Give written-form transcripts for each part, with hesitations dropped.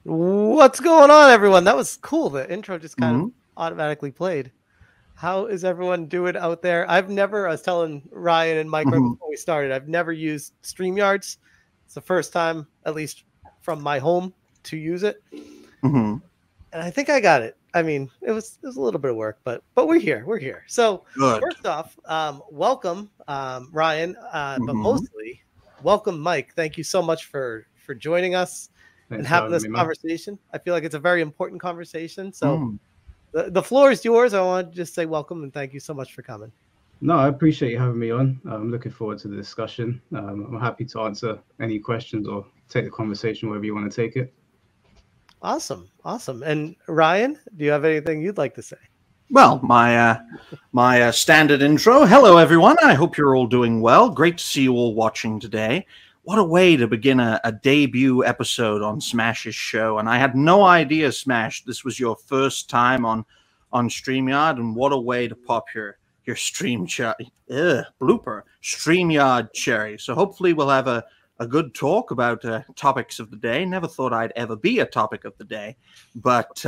What's going on, everyone? That was cool. The intro just kind of Mhm. automatically played. How is everyone doing out there? I was telling Ryan and Mike right Mhm. before we started, I've never used StreamYards. It's the first time, at least from my home, to use it. Mhm. And I think I got it. I mean, it was a little bit of work, but we're here. We're here. So Good. first off, welcome, Ryan, but Mhm. mostly welcome, Mike. Thank you so much for joining us and Thanks for having having this me, man. conversation. I feel like it's a very important conversation. So Mm. the floor is yours. I want to just say welcome and thank you so much for coming. No, I appreciate you having me on. I'm looking forward to the discussion. I'm happy to answer any questions or take the conversation wherever you want to take it. Awesome. Awesome. And Ryan, do you have anything you'd like to say? Well, my standard intro. Hello, everyone. I hope you're all doing well. Great to see you all watching today. What a way to begin a debut episode on Smash's show. And I had no idea, Smash, this was your first time on StreamYard. And what a way to pop your blooper StreamYard cherry. So hopefully we'll have a good talk about topics of the day. Never thought I'd ever be a topic of the day, but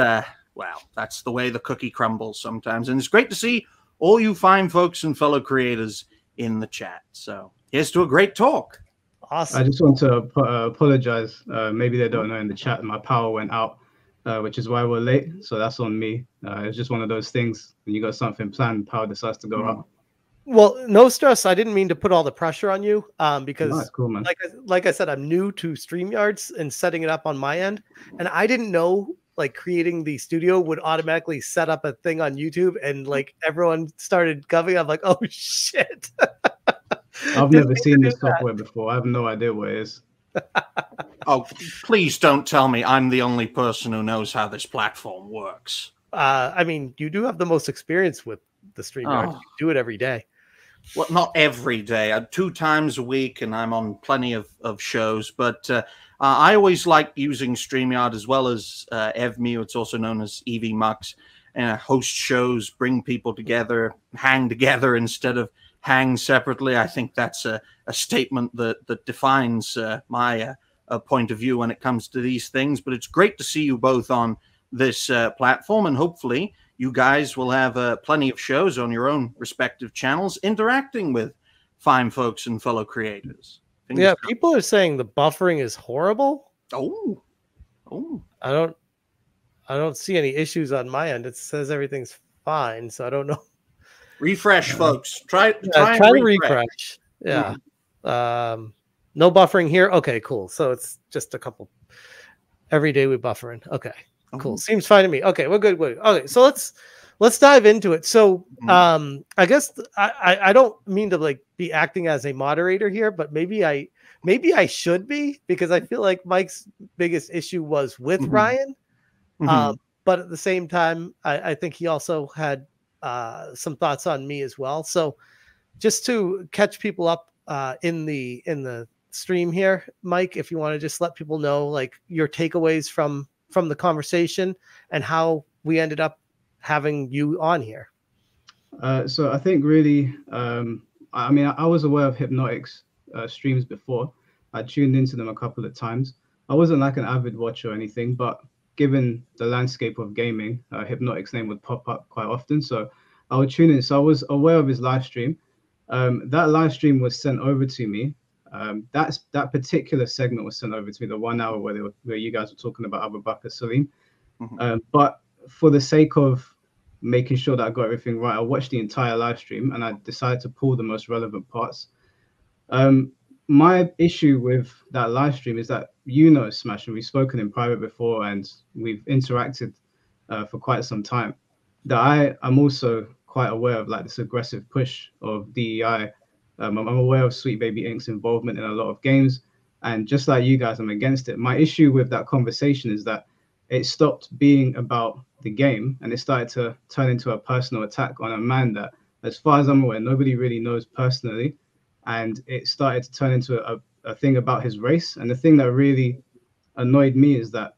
well, that's the way the cookie crumbles sometimes. And it's great to see all you fine folks and fellow creators in the chat. So here's to a great talk. I Awesome. just want to apologize. Maybe they don't know in the chat, my power went out, which is why we're late. So that's on me. It's just one of those things. When you got something planned, power decides to go out. Well, no stress. I didn't mean to put all the pressure on you No, because it's cool, man. like I said, I'm new to StreamYards and setting it up on my end. And I didn't know like creating the studio would automatically set up a thing on YouTube and like everyone started goving. I'm like, oh shit. I've Didn't never mean to seen do this software before. I have no idea what it is. Oh, please don't tell me I'm the only person who knows how this platform works. I mean, you do have the most experience with the StreamYards. Oh. You do it every day. Well, not every day. 2 times a week, and I'm on plenty of shows. But I always like using StreamYard as well as EvMe. It's also known as EVMux. Host shows, bring people together, hang together instead of hang separately. I think that's a statement that defines my point of view when it comes to these things. But it's great to see you both on this platform, and hopefully you guys will have plenty of shows on your own respective channels interacting with fine folks and fellow creators. Fingers Yeah, crossed. people are saying the buffering is horrible. Oh. I don't see any issues on my end. It says everything's fine, so I don't know. Refresh, folks. Try Try and to refresh. refresh. Yeah. No buffering here. Okay, cool. So it's just a couple. Every day we buffering. Okay, cool. Oh. Seems fine to me. Okay, we're good. Okay, so let's dive into it. So I guess I don't mean to like be acting as a moderator here, but maybe I should be because I feel like Mike's biggest issue was with Ryan. But at the same time, I think he also had some thoughts on me as well. So just to catch people up in the stream here, Mike, if you want to just let people know like your takeaways from the conversation and how we ended up having you on here. So I think really, I mean, I was aware of Hypnotics streams before. I tuned into them a couple of times. I wasn't like an avid watcher or anything, but given the landscape of gaming, Hypnotics' name would pop up quite often. So I would tune in. So I was aware of his live stream. That live stream was sent over to me. That particular segment was sent over to me, the 1 hour where you guys were talking about Abu Bakr Salim. But for the sake of making sure that I got everything right, I watched the entire live stream and I decided to pull the most relevant parts. My issue with that live stream is that Smash, and we've spoken in private before and we've interacted for quite some time, that I'm also quite aware of like this aggressive push of DEI. I'm aware of Sweet Baby Ink's involvement in a lot of games, and just like you guys, I'm against it. My issue with that conversation is that it stopped being about the game and it started to turn into a personal attack on a man that, as far as I'm aware, nobody really knows personally. And it started to turn into a thing about his race. And the thing that really annoyed me is that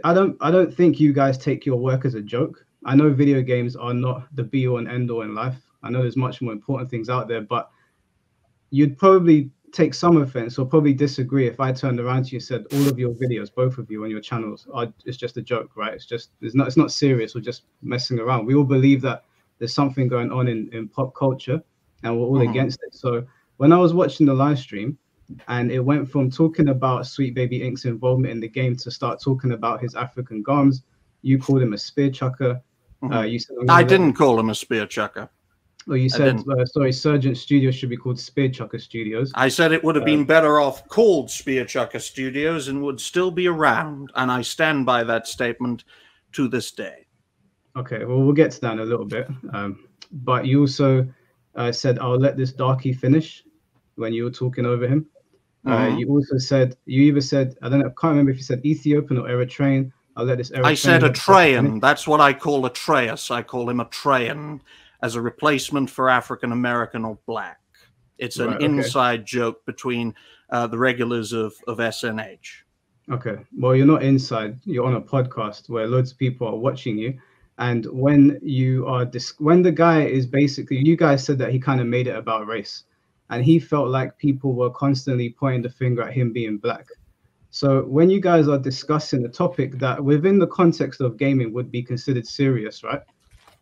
I don't think you guys take your work as a joke. I know video games are not the be all and end all in life. I know there's much more important things out there, but you'd probably take some offense or probably disagree if I turned around to you and said all of your videos, both of you on your channels, are it's just a joke, right? It's not serious or just messing around. We all believe that there's something going on in pop culture, and we're all against it. So when I was watching the live stream, and it went from talking about Sweet Baby Ink's involvement in the game to start talking about his African garms, you called him a spear chucker. You said I didn't call him a spear chucker. Well, you said, sorry, Surgeon Studios should be called Spear Chucker Studios. I said it would have been better off called Spear Chucker Studios and would still be around. And I stand by that statement to this day. Okay, well, we'll get to that in a little bit. But you also said, I'll let this darky finish when you were talking over him. You also said, you either said, I don't know, I can't remember if you said Ethiopian or Eritrean. I'll let this Eritrean. I said Atrean. That's what I call Atreus. I call him Atrean, as a replacement for African American or black. It's an inside joke between the regulars of SNH. Okay. Well, you're not inside. You're on a podcast where loads of people are watching you. And when you are, when the guy is basically, you guys said that he kind of made it about race. And he felt like people were constantly pointing the finger at him being black. So when you guys are discussing a topic that within the context of gaming would be considered serious, right?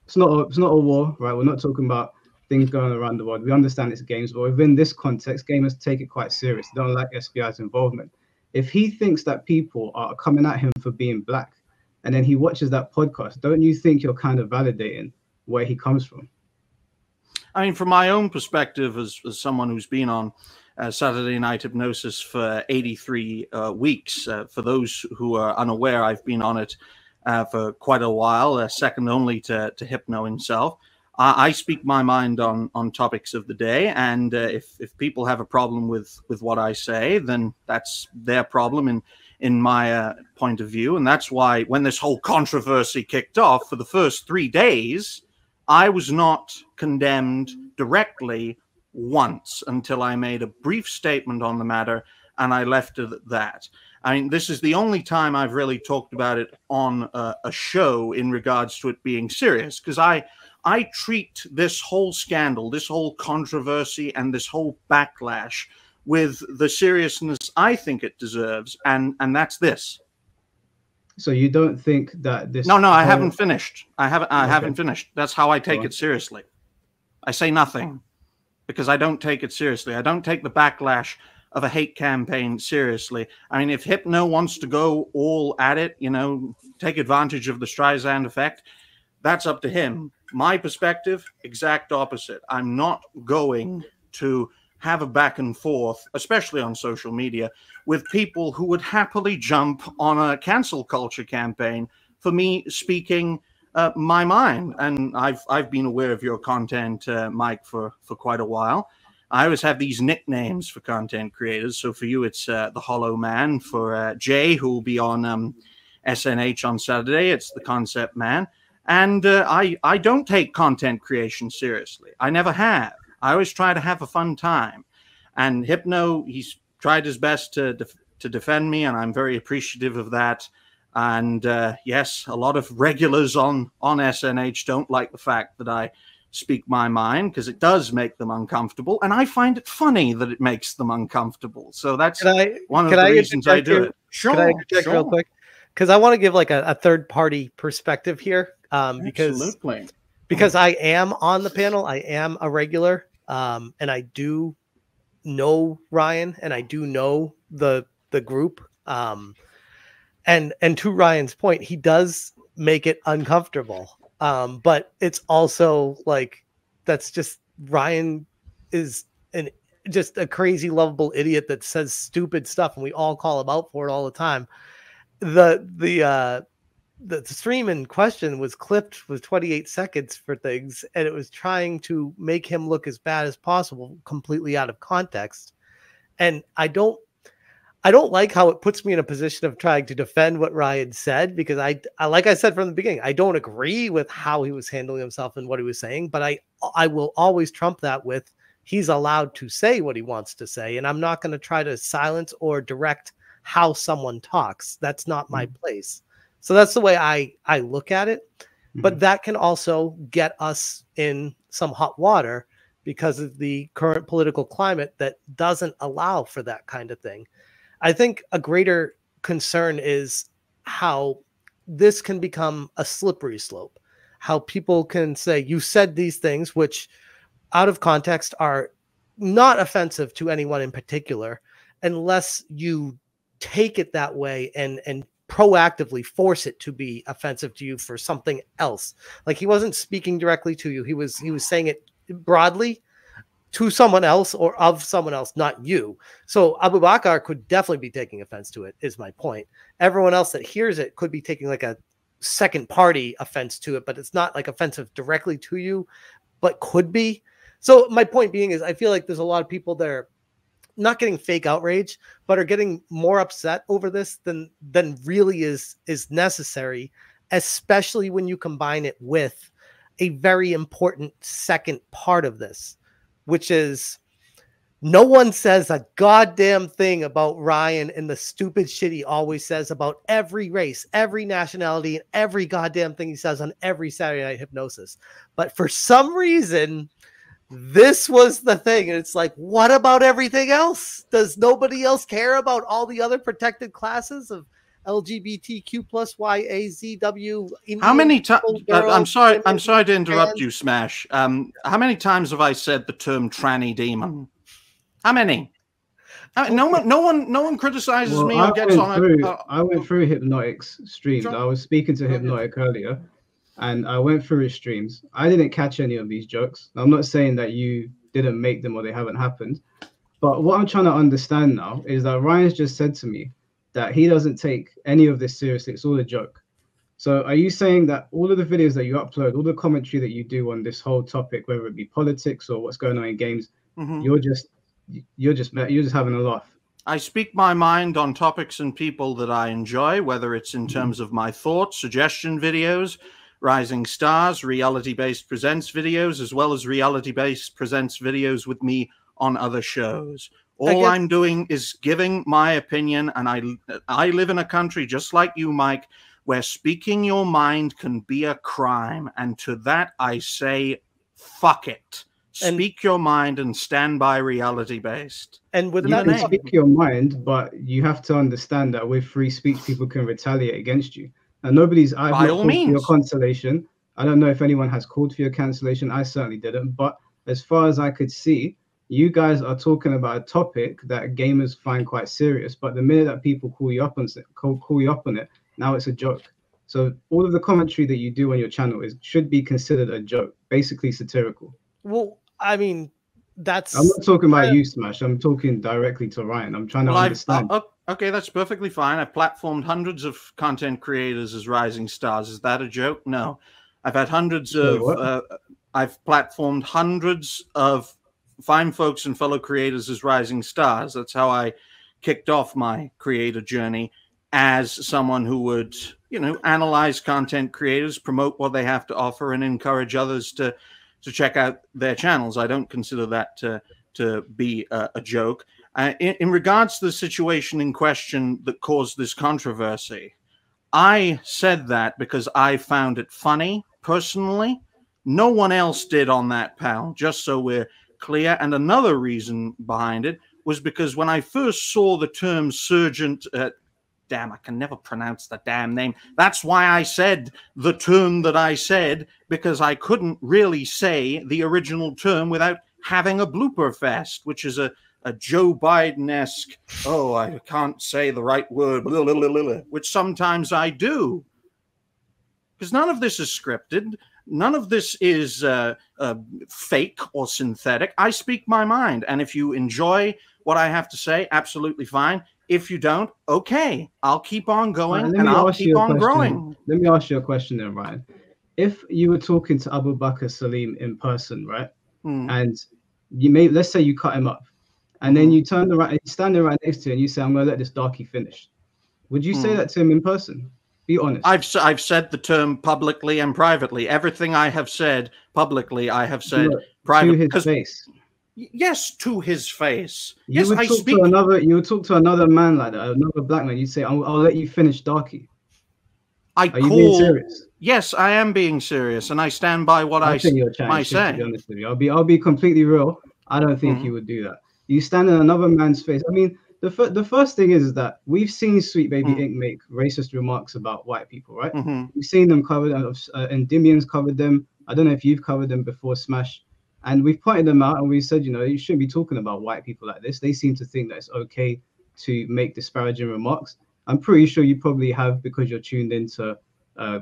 It's not a war, right? We're not talking about things going around the world. We understand it's games, but within this context, gamers take it quite serious. They don't like SBI's involvement. If he thinks that people are coming at him for being black, and then he watches that podcast, don't you think you're kind of validating where he comes from? I mean, from my own perspective, as someone who's been on Saturday Night Hypnosis for 83 weeks, for those who are unaware, I've been on it for quite a while, second only to Hypno himself. I speak my mind on topics of the day, and if people have a problem with what I say, then that's their problem in my point of view. And that's why when this whole controversy kicked off, for the first 3 days, I was not condemned directly once until I made a brief statement on the matter, and I left it at that. I mean, this is the only time I've really talked about it on a show in regards to it being serious, because I treat this whole scandal, this whole controversy, and this whole backlash with the seriousness I think it deserves, and that's this. So you don't think that this? No, I haven't finished. I haven't finished. That's how I take it seriously. I say nothing because I don't take it seriously. I don't take the backlash of a hate campaign seriously. I mean, if Hypno wants to go all at it, you know, take advantage of the Streisand effect, that's up to him. My perspective, exact opposite. I'm not going to have a back and forth, especially on social media, with people who would happily jump on a cancel culture campaign for me speaking my mind. And I've been aware of your content, Mike, for quite a while. I always have these nicknames for content creators. So for you, it's the Hollow Man. For Jay, who will be on SNH on Saturday, it's the Concept Man. And I don't take content creation seriously. I never have. I always try to have a fun time. And Hypno, he's tried his best to defend me, and I'm very appreciative of that. And yes, a lot of regulars on SNH don't like the fact that I speak my mind, because it does make them uncomfortable, and I find it funny that it makes them uncomfortable. So that's one of the reasons I do it. Sure. Can I interject real quick? Because I want to give like a third-party perspective here. Because I am on the panel, I am a regular, and I do know Ryan, and I do know the group. And to Ryan's point, he does make it uncomfortable. But it's also like, that's just, Ryan is just a crazy lovable idiot that says stupid stuff, and we all call him out for it all the time. The stream in question was clipped with 28 seconds for things, and it was trying to make him look as bad as possible, completely out of context. And I don't like how it puts me in a position of trying to defend what Ryan said, because I like I said from the beginning, I don't agree with how he was handling himself and what he was saying, but I will always trump that with, he's allowed to say what he wants to say, and I'm not going to try to silence or direct how someone talks. That's not my place. So that's the way I look at it. But that can also get us in some hot water, because of the current political climate that doesn't allow for that kind of thing. I think a greater concern is how this can become a slippery slope, how people can say, you said these things, which out of context are not offensive to anyone in particular, unless you take it that way and proactively force it to be offensive to you for something else. Like, he wasn't speaking directly to you. He was saying it broadly to someone else or of someone else, not you. So Abu Bakr could definitely be taking offense to it, is my point. Everyone else that hears it could be taking like a second party offense to it, but it's not like offensive directly to you, but could be. So my point being is, I feel like there's a lot of people that are not getting fake outrage, but are getting more upset over this than really is necessary, especially when you combine it with a very important second part of this, which is no one says a goddamn thing about Ryan and the stupid shit he always says about every race, every nationality, and every goddamn thing he says on every Saturday Night Hypnosis. But for some reason, this was the thing. And it's like, what about everything else? Does nobody else care about all the other protected classes of LGBTQ plus YAZW? How many times? I'm sorry to interrupt you, Smash. How many times have I said the term tranny demon? How many? No one criticizes me or gets on it. I went through Hypnotic's streams. I was speaking to Hypnotic earlier, and I went through his streams. I didn't catch any of these jokes. I'm not saying that you didn't make them or they haven't happened, but what I'm trying to understand now is that Ryan's just said to me that he doesn't take any of this seriously. It's all a joke. So are you saying that all of the videos that you upload, all the commentary that you do on this whole topic, whether it be politics or what's going on in games, you're just having a laugh? I speak my mind on topics and people that I enjoy, whether it's in terms of my thoughts, suggestion videos, Rising Stars, Reality-Based Presents videos, as well as Reality-Based Presents videos with me on other shows. All I'm doing is giving my opinion, and I live in a country just like you, Mike, where speaking your mind can be a crime. And to that, I say, fuck it. Speak your mind and stand by reality-based. And with you can speak your mind, but you have to understand that with free speech, people can retaliate against you. And I've not called for your cancellation. I don't know if anyone has called for your cancellation. I certainly didn't. But as far as I could see, you guys are talking about a topic that gamers find quite serious. But the minute that people call you up on it, now it's a joke. So all of the commentary that you do on your channel should be considered a joke, basically satirical. Well, I mean, I'm not talking about you, Smash. I'm talking directly to Ryan. I'm trying to understand. Okay, that's perfectly fine. I've platformed hundreds of content creators as rising stars. Is that a joke? No. I've had hundreds of... I've platformed hundreds of fine folks and fellow creators as rising stars. That's how I kicked off my creator journey, as someone who would, analyze content creators, promote what they have to offer, and encourage others to check out their channels. I don't consider that to be a joke. In regards to the situation in question that caused this controversy, I said that because I found it funny, personally. No one else did on that panel, just so we're clear. And another reason behind it was because when I first saw the term Sergeant... damn, I can never pronounce the damn name. That's why I said the term that I said, because I couldn't really say the original term without having a blooper fest, which is a Joe Biden-esque, I can't say the right word, which sometimes I do. Because none of this is scripted. None of this is fake or synthetic. I speak my mind. And if you enjoy what I have to say, absolutely fine. If you don't, okay, I'll keep on going and I'll keep on growing. Let me ask you a question then, Ryan. If you were talking to Abu Bakr Salim in person, right? And let's say you cut him up, and then you turn around and stand right next to him and you say, I'm going to let this darkie finish. Would you say that to him in person? Be honest. I've said the term publicly and privately. Everything I have said publicly, I have said privately. To his face. Yes, to his face. You would talk to another man like that, another black man. You'd say, I'll let you finish, darkie. Are you being serious? Yes, I am being serious, and I stand by what I think you're chatting shit, say. to be honest with you. I'll be completely real. I don't think you would do that. You stand in another man's face. I mean, the first thing is that we've seen Sweet Baby Inc. make racist remarks about white people, right? We've seen them covered, and Dimian's covered them. I don't know if you've covered them before, Smash. And we've pointed them out, and we said, you know, you shouldn't be talking about white people like this. They seem to think that it's okay to make disparaging remarks. I'm pretty sure you probably have, because you're tuned into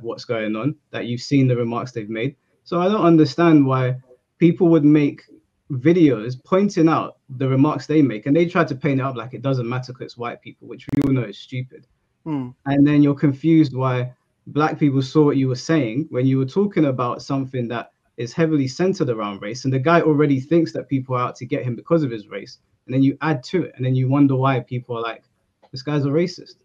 what's going on, that you've seen the remarks they've made. So I don't understand why people would make videos pointing out the remarks they make, and they try to paint it up like it doesn't matter because it's white people, which we all know is stupid. And then you're confused why black people saw what you were saying when you were talking about something that is heavily centered around race, and the guy already thinks that people are out to get him because of his race, and then you add to it, and then you wonder why people are like, this guy's a racist.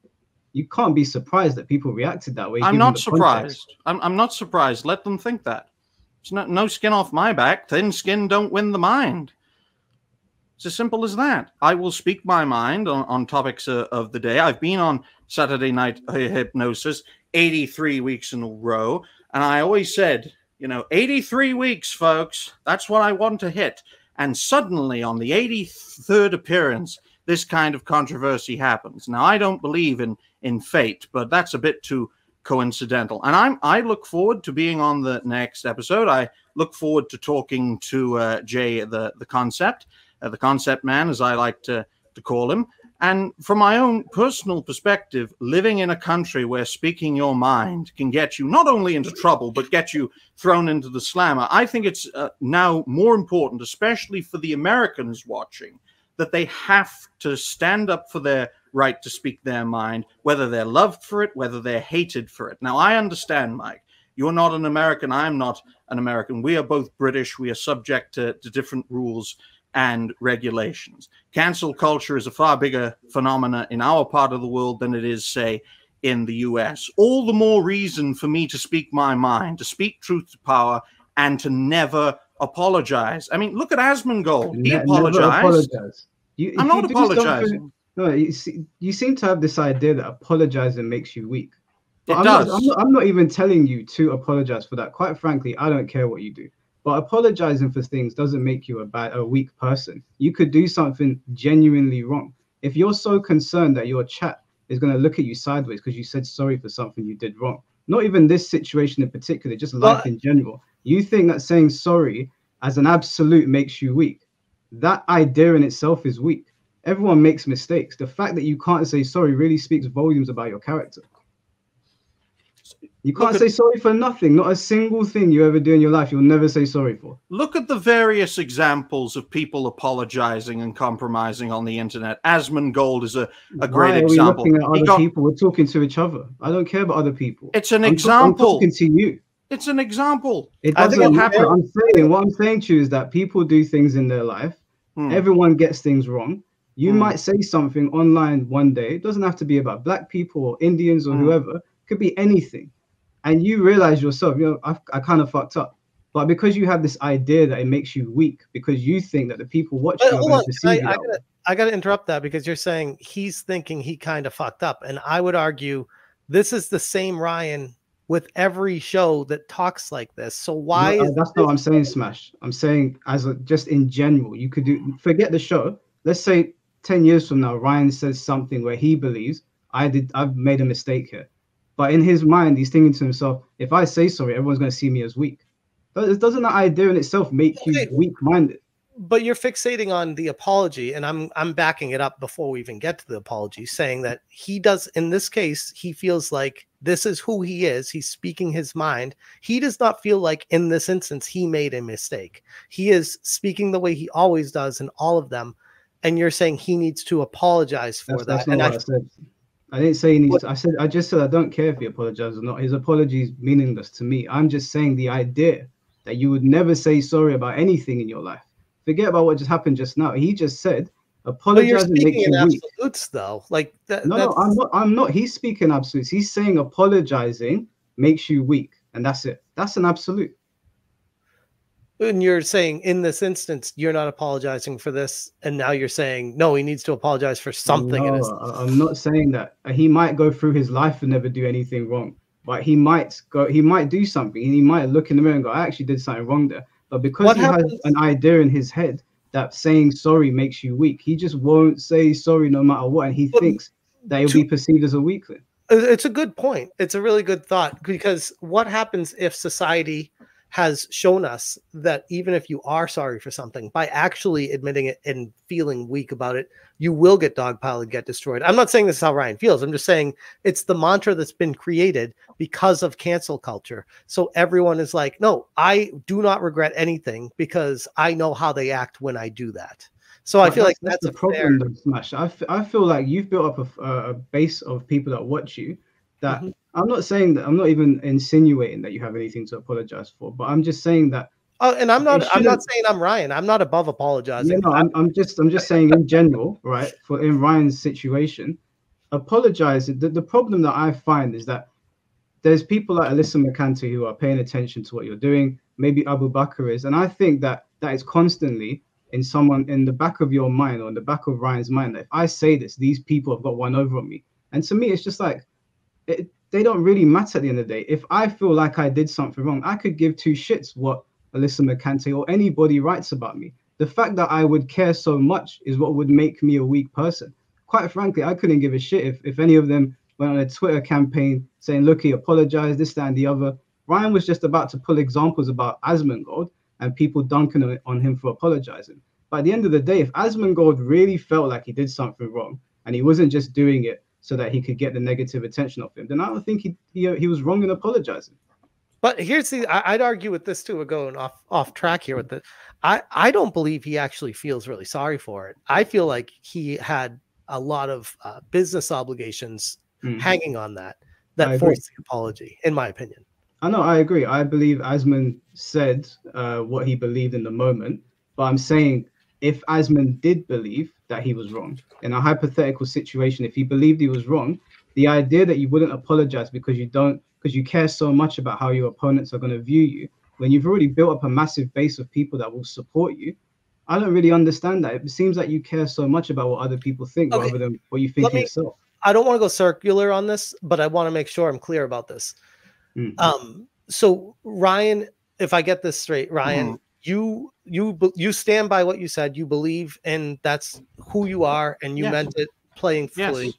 You can't be surprised that people reacted that way. I'm not surprised. I'm not surprised. Let them think that. It's no skin off my back. Thin skin don't win the mind. It's as simple as that. I will speak my mind on topics of the day. I've been on Saturday Night Hypnosis 83 weeks in a row, and I always said, you know, 83 weeks, folks, that's what I want to hit. And suddenly on the 83rd appearance, this kind of controversy happens. Now, I don't believe in fate, but that's a bit too coincidental. And I look forward to being on the next episode. I look forward to talking to Jay, the concept man, as I like to call him. And from my own personal perspective, living in a country where speaking your mind can get you not only into trouble, but get you thrown into the slammer, I think it's now more important, especially for the Americans watching, that they have to stand up for their right to speak their mind, whether they're loved for it, whether they're hated for it. Now, I understand, Mike. You're not an American. I'm not an American. We are both British. We are subject to different rules and regulations. Cancel culture is a far bigger phenomena in our part of the world than it is, say, in the US. All the more reason for me to speak my mind, to speak truth to power, and to never apologize. I mean, look at Asmongold. He apologized. I'm not apologizing. No, you seem to have this idea that apologizing makes you weak. It does. I'm not even telling you to apologize for that. Quite frankly, I don't care what you do. But apologizing for things doesn't make you a weak person. You could do something genuinely wrong. If you're so concerned that your chat is going to look at you sideways because you said sorry for something you did wrong, not even this situation in particular, just life in general, you think that saying sorry as an absolute makes you weak. That idea in itself is weak. Everyone makes mistakes. The fact that you can't say sorry really speaks volumes about your character. You can't say sorry for nothing. Not a single thing you ever do in your life, you'll never say sorry for. Look at the various examples of people apologizing and compromising on the internet. Asmongold is a great example. Why are we looking at other people? We're talking to each other. I don't care about other people. It's an example. I'm talking to you. It's an example. It doesn't happen. What I'm saying to you is that people do things in their life. Everyone gets things wrong. You might say something online one day. It doesn't have to be about black people or Indians or whoever. It could be anything. And you realize yourself, you know, I kind of fucked up. But because you have this idea that it makes you weak, because you think that the people watching are going to perceive you. I got to interrupt that, because you're saying he's thinking he kind of fucked up. And I would argue this is the same Ryan with every show that talks like this. So why? No, that's not what I'm saying, Smash. I'm saying just in general, you could forget the show. Let's say 10 years from now, Ryan says something where he believes I've made a mistake here. But in his mind, he's thinking to himself, if I say sorry, everyone's going to see me as weak. Doesn't that idea in itself make you weak-minded? But you're fixating on the apology, and I'm backing it up before we even get to the apology, saying that he does, in this case, he feels like this is who he is. He's speaking his mind. He does not feel like in this instance he made a mistake. He is speaking the way he always does in all of them. And you're saying he needs to apologize for that. That's not what I said. I didn't say he needs to, I just said I don't care if he apologizes or not. His apology is meaningless to me. I'm just saying the idea that you would never say sorry about anything in your life. Forget about what just happened just now. He just said apologizing makes you weak. Absolutes, though. Like that, no, I'm not. He's speaking absolutes. He's saying apologizing makes you weak, and that's it. That's an absolute. And you're saying in this instance, you're not apologizing for this. And now you're saying, no, he needs to apologize for something. No, I'm not saying that. He might go through his life and never do anything wrong. but he might do something, and he might look in the mirror and go, I actually did something wrong there. But because he has an idea in his head that saying sorry makes you weak, he just won't say sorry no matter what, and he thinks that he'll be perceived as a weakling. It's a good point. It's a really good thought, because what happens if society has shown us that even if you are sorry for something, by actually admitting it and feeling weak about it, you will get dogpiled and get destroyed. I'm not saying this is how Ryan feels. I'm just saying it's the mantra that's been created because of cancel culture. So everyone is like, no, I do not regret anything because I know how they act when I do that. So I feel like that's the problem, though, Smash. I feel like you've built up a base of people that watch you that I'm not saying that, I'm not even insinuating that you have anything to apologize for, but I'm just saying that. Oh, and I'm not saying I'm Ryan. I'm not above apologizing. Yeah, no, I'm just saying in general, right? For in Ryan's situation, apologize. The problem that I find is that there's people like Alyssa McCanty who are paying attention to what you're doing. Maybe Abu Bakr is, and I think that is constantly in the back of your mind, or in the back of Ryan's mind, that if I say this, these people have got one over on me. And to me, it's just like, they don't really matter at the end of the day. If I feel like I did something wrong, I could give two shits what Alyssa McCanty or anybody writes about me. The fact that I would care so much is what would make me a weak person. Quite frankly, I couldn't give a shit if any of them went on a Twitter campaign saying, look, he apologized, this, that, and the other. Ryan was just about to pull examples about Asmongold and people dunking on him for apologizing. But at the end of the day, if Asmongold really felt like he did something wrong and he wasn't just doing it so that he could get the negative attention of him, then I don't think he was wrong in apologizing. But here's I'd argue with this too. We're going off track here with it. I don't believe he actually feels really sorry for it. I feel like he had a lot of business obligations hanging on that forced the apology, in my opinion. I agree. I believe Asmon said what he believed in the moment, but I'm saying if Asmon did believe that he was wrong, in a hypothetical situation, if he believed he was wrong, the idea that you wouldn't apologize because you care so much about how your opponents are going to view you, when you've already built up a massive base of people that will support you, I don't really understand that. It seems like you care so much about what other people think rather than what you think yourself. I don't want to go circular on this, but I want to make sure I'm clear about this. So Ryan, if I get this straight, Ryan, you stand by what you said. You believe, and that's who you are, and you meant it playing fully. Yes.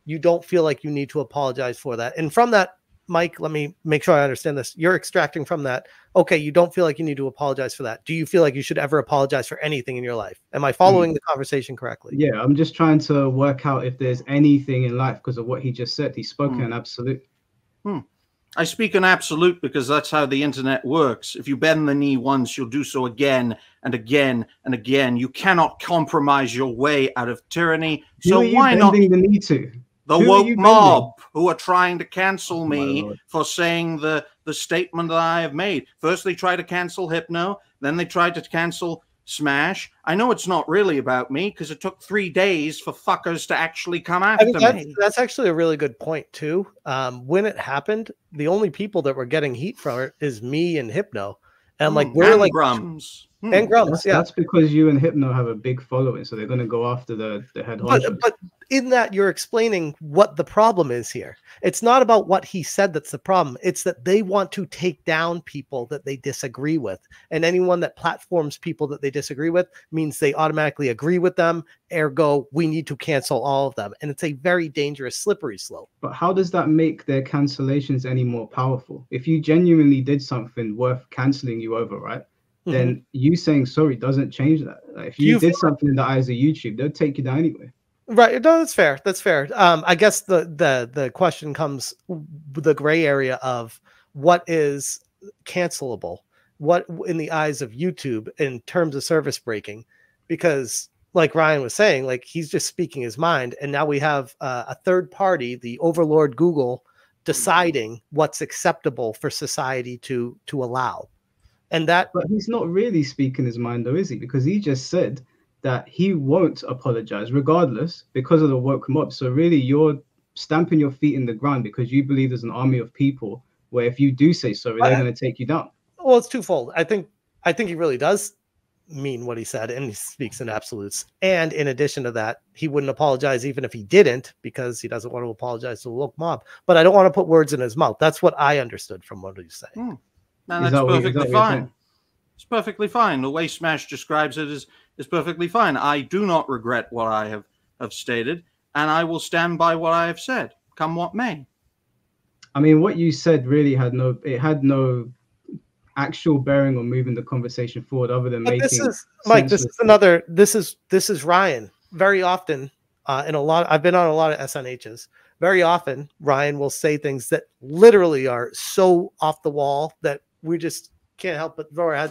You don't feel like you need to apologize for that. And from that, Mike, let me make sure I understand this. You're extracting from that. Okay, you don't feel like you need to apologize for that. Do you feel like you should ever apologize for anything in your life? Am I following the conversation correctly? Yeah, I'm just trying to work out if there's anything in life because of what he just said. He spoke in absolute. I speak in absolute because that's how the internet works. If you bend the knee once, you'll do so again and again and again. You cannot compromise your way out of tyranny. So why not bending the knee to? The woke mob who are trying to cancel me for saying the statement that I have made. First, they tried to cancel Hypno. Then they tried to cancel Smash. I know it's not really about me because it took 3 days for fuckers to actually come after me. That's actually a really good point, too. When it happened, the only people that were getting heat from it is me and Hypno. And we're Grums. And Grums, that's because you and Hypno have a big following, so they're going to go after the head honchos. But in that, you're explaining what the problem is here. It's not about what he said that's the problem. It's that they want to take down people that they disagree with. And anyone that platforms people that they disagree with means they automatically agree with them. Ergo, we need to cancel all of them. And it's a very dangerous, slippery slope. But how does that make their cancellations any more powerful? If you genuinely did something worth canceling you over, right? Then you saying sorry doesn't change that. Like, if you did something in the eyes of YouTube, they'll take you down anyway. Right. No, that's fair. That's fair. I guess the question comes the gray area of what is cancelable, what in the eyes of YouTube in terms of service breaking, because like Ryan was saying, like he's just speaking his mind. And now we have a third party, the overlord Google, deciding what's acceptable for society to allow. But he's not really speaking his mind, though, is he? Because he just said that he won't apologize regardless because of the woke mob. So really, you're stamping your feet in the ground because you believe there's an army of people where if you do say sorry, they're going to take you down. Well, it's twofold. I think he really does mean what he said, and he speaks in absolutes. And in addition to that, he wouldn't apologize even if he didn't, because he doesn't want to apologize to the woke mob. But I don't want to put words in his mouth. That's what I understood from what he's saying. And that's perfectly fine. It's perfectly fine. The way Smash describes it is perfectly fine. I do not regret what I have stated, and I will stand by what I have said, come what may. I mean, what you said really had no actual bearing on moving the conversation forward, other than making. This is Mike. This is another. This is Ryan. Very often, I've been on a lot of SNHs. Very often, Ryan will say things that literally are so off the wall that we just can't help but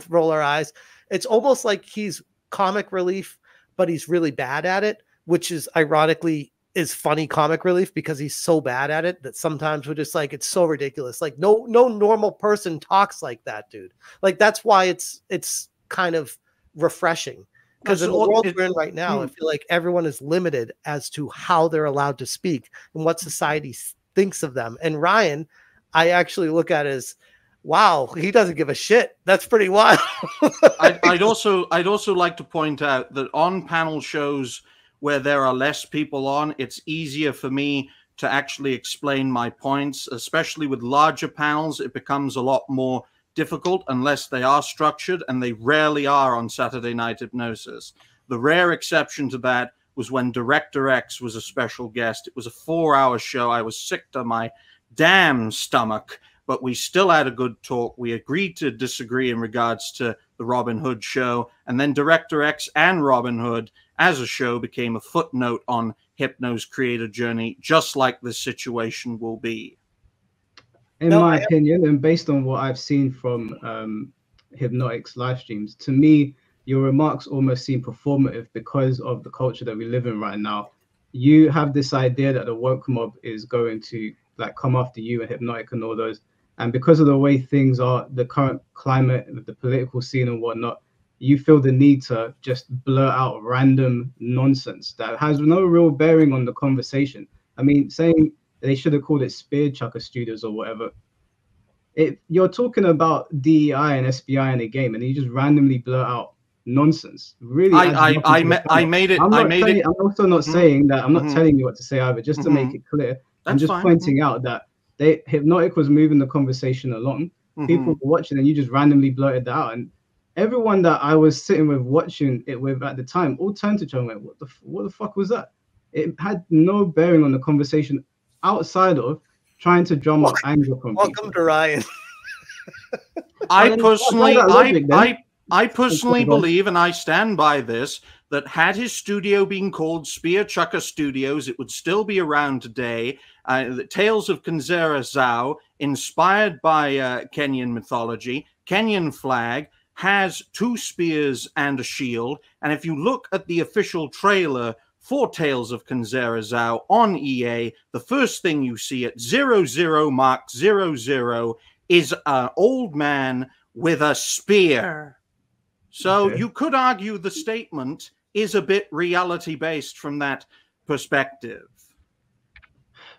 roll our eyes. It's almost like he's comic relief, but he's really bad at it, which is ironically is funny comic relief, because he's so bad at it that sometimes we're just like, it's so ridiculous. Like no normal person talks like that, dude. Like that's why it's kind of refreshing, because in the world we're in right now, I feel like everyone is limited as to how they're allowed to speak and what society thinks of them. And Ryan, I actually look at as, wow, he doesn't give a shit. That's pretty wild. I'd also like to point out that on panel shows where there are less people on, it's easier for me to actually explain my points, especially with larger panels. It becomes a lot more difficult unless they are structured, and they rarely are on Saturday Night Hypnosis. The rare exception to that was when Director X was a special guest. It was a 4-hour show. I was sick to my damn stomach, but we still had a good talk. We agreed to disagree in regards to the Robin Hood show, and then Director X and Robin Hood as a show became a footnote on Hypno's creator journey, just like this situation will be. In my opinion, and based on what I've seen from Hypnotic's live streams, to me, your remarks almost seem performative because of the culture that we live in right now. You have this idea that the woke mob is going to like come after you and Hypnotic and all those. And because of the way things are, the current climate, the political scene and whatnot, you feel the need to just blur out random nonsense that has no real bearing on the conversation. I mean, saying they should have called it Spear Chucker Studios or whatever. You're talking about DEI and SBI in a game, and you just randomly blur out nonsense. Really, I made it. I'm also not saying that. I'm not telling you what to say either. Just to make it clear, I'm just pointing out that Hypnotic was moving the conversation along. People were watching, and you just randomly blurted that out. And everyone that I was sitting with watching it with at the time all turned to each other and went, what the fuck was that? It had no bearing on the conversation outside of trying to drum up anger from people. Welcome to Ryan. I personally believe, and I stand by this, that had his studio been called Spear Chucker Studios, it would still be around today. The Tales of Kanzera Zhao, inspired by Kenyan mythology, Kenyan flag, has 2 spears and a shield. And if you look at the official trailer for Tales of Kanzera Zhao on EA, the first thing you see at 00 mark 00 is an old man with a spear. So you could argue the statement is a bit reality-based from that perspective.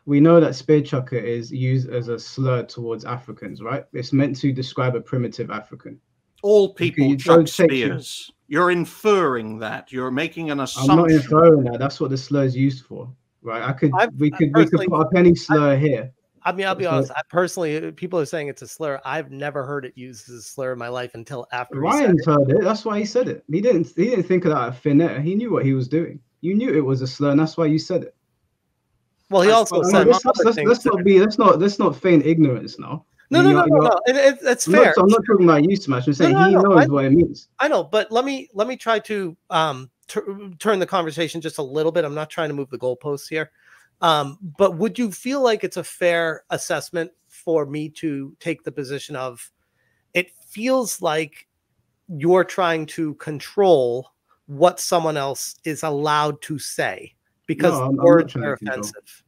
We know that Spear Chucker is used as a slur towards Africans, right? It's meant to describe a primitive African. All people chuck spears. You're inferring that. You're making an assumption. I'm not inferring that. That's what the slur is used for, right? We could put up any slur here. I mean, I'll be honest. I personally, people are saying it's a slur. I've never heard it used as a slur in my life until after Ryan heard it. That's why he said it. He didn't think of that out of thin air. He knew what he was doing. You knew it was a slur, and that's why you said it. Well, he also said, let's not feign ignorance now. No. It's fair. I'm not talking about you, Smash. I'm saying he knows what it means. I know, but let me try to turn the conversation just a little bit. I'm not trying to move the goalposts here. But would you feel like it's a fair assessment for me to take the position of, it feels like you're trying to control what someone else is allowed to say because words are offensive?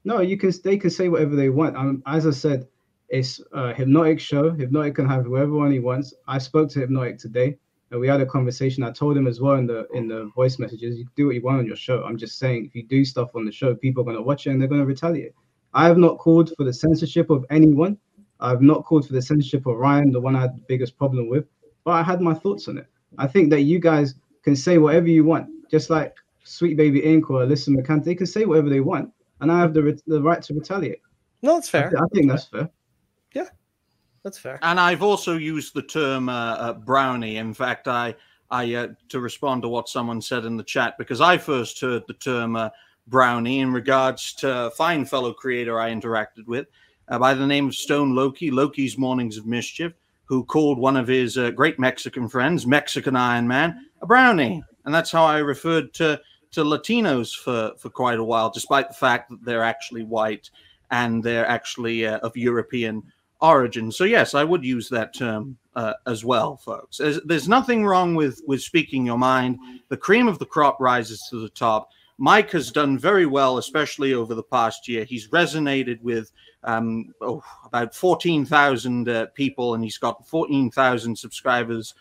No, they can say whatever they want. As I said, it's a Hypnotic show. Hypnotic can have whoever one he wants. I spoke to Hypnotic today, and we had a conversation. I told him as well in the voice messages, you can do what you want on your show. I'm just saying, if you do stuff on the show, people are going to watch it and they're going to retaliate. I have not called for the censorship of anyone. I've not called for the censorship of Ryan, the one I had the biggest problem with, but I had my thoughts on it. I think that you guys can say whatever you want, just like Sweet Baby Inc. or Alyssa McCann. They can say whatever they want, and I have the right to retaliate. No, that's fair. I think that's fair. Yeah, that's fair. And I've also used the term brownie. In fact, I to respond to what someone said in the chat, because I first heard the term brownie in regards to a fine fellow creator I interacted with by the name of Stone Loki, Loki's Mornings of Mischief, who called one of his great Mexican friends, Mexican Iron Man, a brownie. And that's how I referred to Latinos for quite a while, despite the fact that they're actually white and they're actually of European origin. So yes, I would use that term as well, folks. There's nothing wrong with speaking your mind. The cream of the crop rises to the top. Mike has done very well, especially over the past year. He's resonated with about 14,000 people, and he's got 14,000 subscribers,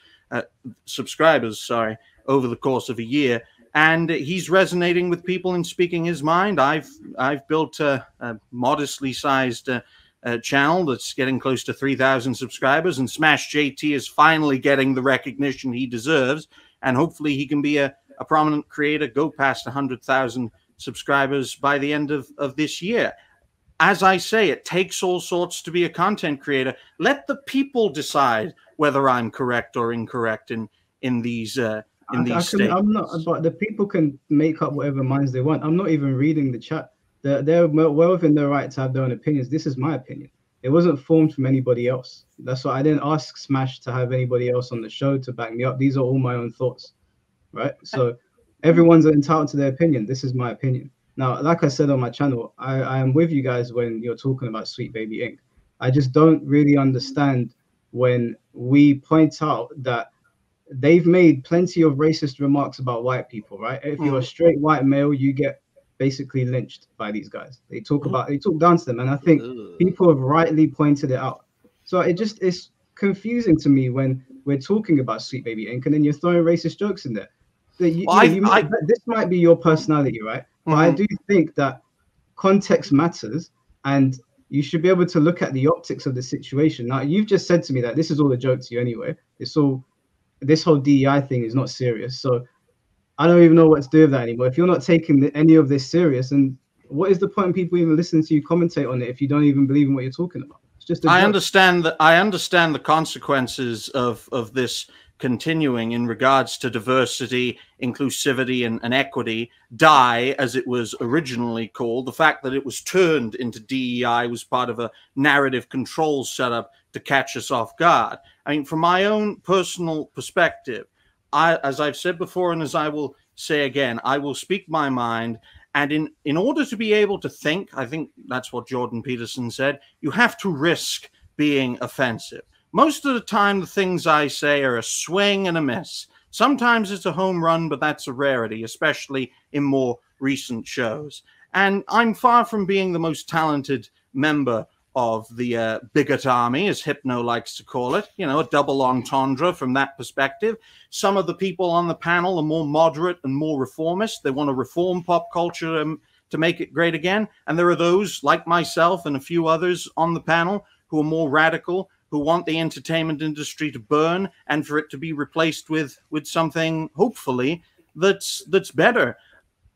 over the course of a year. And he's resonating with people and speaking his mind. I've built a modestly sized channel that's getting close to 3,000 subscribers, and Smash JT is finally getting the recognition he deserves, and hopefully he can be a prominent creator, go past 100,000 subscribers by the end of this year. As I say, it takes all sorts to be a content creator. Let the people decide whether I'm correct or incorrect in these statements. I'm not, but the people can make up whatever minds they want. I'm not even reading the chat. They're well within their right to have their own opinions. This is my opinion. It wasn't formed from anybody else. That's why I didn't ask Smash to have anybody else on the show to back me up. These are all my own thoughts, right? So everyone's entitled to their opinion. This is my opinion. Now, like I said on my channel, I am with you guys when you're talking about Sweet Baby Inc. I just don't really understand when we point out that they've made plenty of racist remarks about white people, right? If you're a straight white male, you get basically lynched by these guys. They talk down to them, and I think people have rightly pointed it out. So it's confusing to me when we're talking about Sweet Baby Inc. and then you're throwing racist jokes in there. This might be your personality, right? But I do think that context matters, and you should be able to look at the optics of the situation. Now, you've just said to me that this is all a joke to you anyway. This whole DEI thing is not serious. So I don't even know what to do with that anymore. If you're not taking any of this serious, and what is the point of people even listening to you commentate on it if you don't even believe in what you're talking about? It's just I understand the consequences of this continuing in regards to diversity, inclusivity, and equity. DIE, as it was originally called, the fact that it was turned into DEI was part of a narrative control setup to catch us off guard. I mean, from my own personal perspective, as I've said before, and as I will say again, I will speak my mind. And in order to be able to think, I think that's what Jordan Peterson said, you have to risk being offensive. Most of the time, the things I say are a swing and a miss. Sometimes it's a home run, but that's a rarity, especially in more recent shows. And I'm far from being the most talented member of the bigot army, as Hypno likes to call it, you know, a double entendre from that perspective. Some of the people on the panel are more moderate and more reformist. They want to reform pop culture to make it great again. And there are those like myself and a few others on the panel who are more radical, who want the entertainment industry to burn and for it to be replaced with something, hopefully, that's better.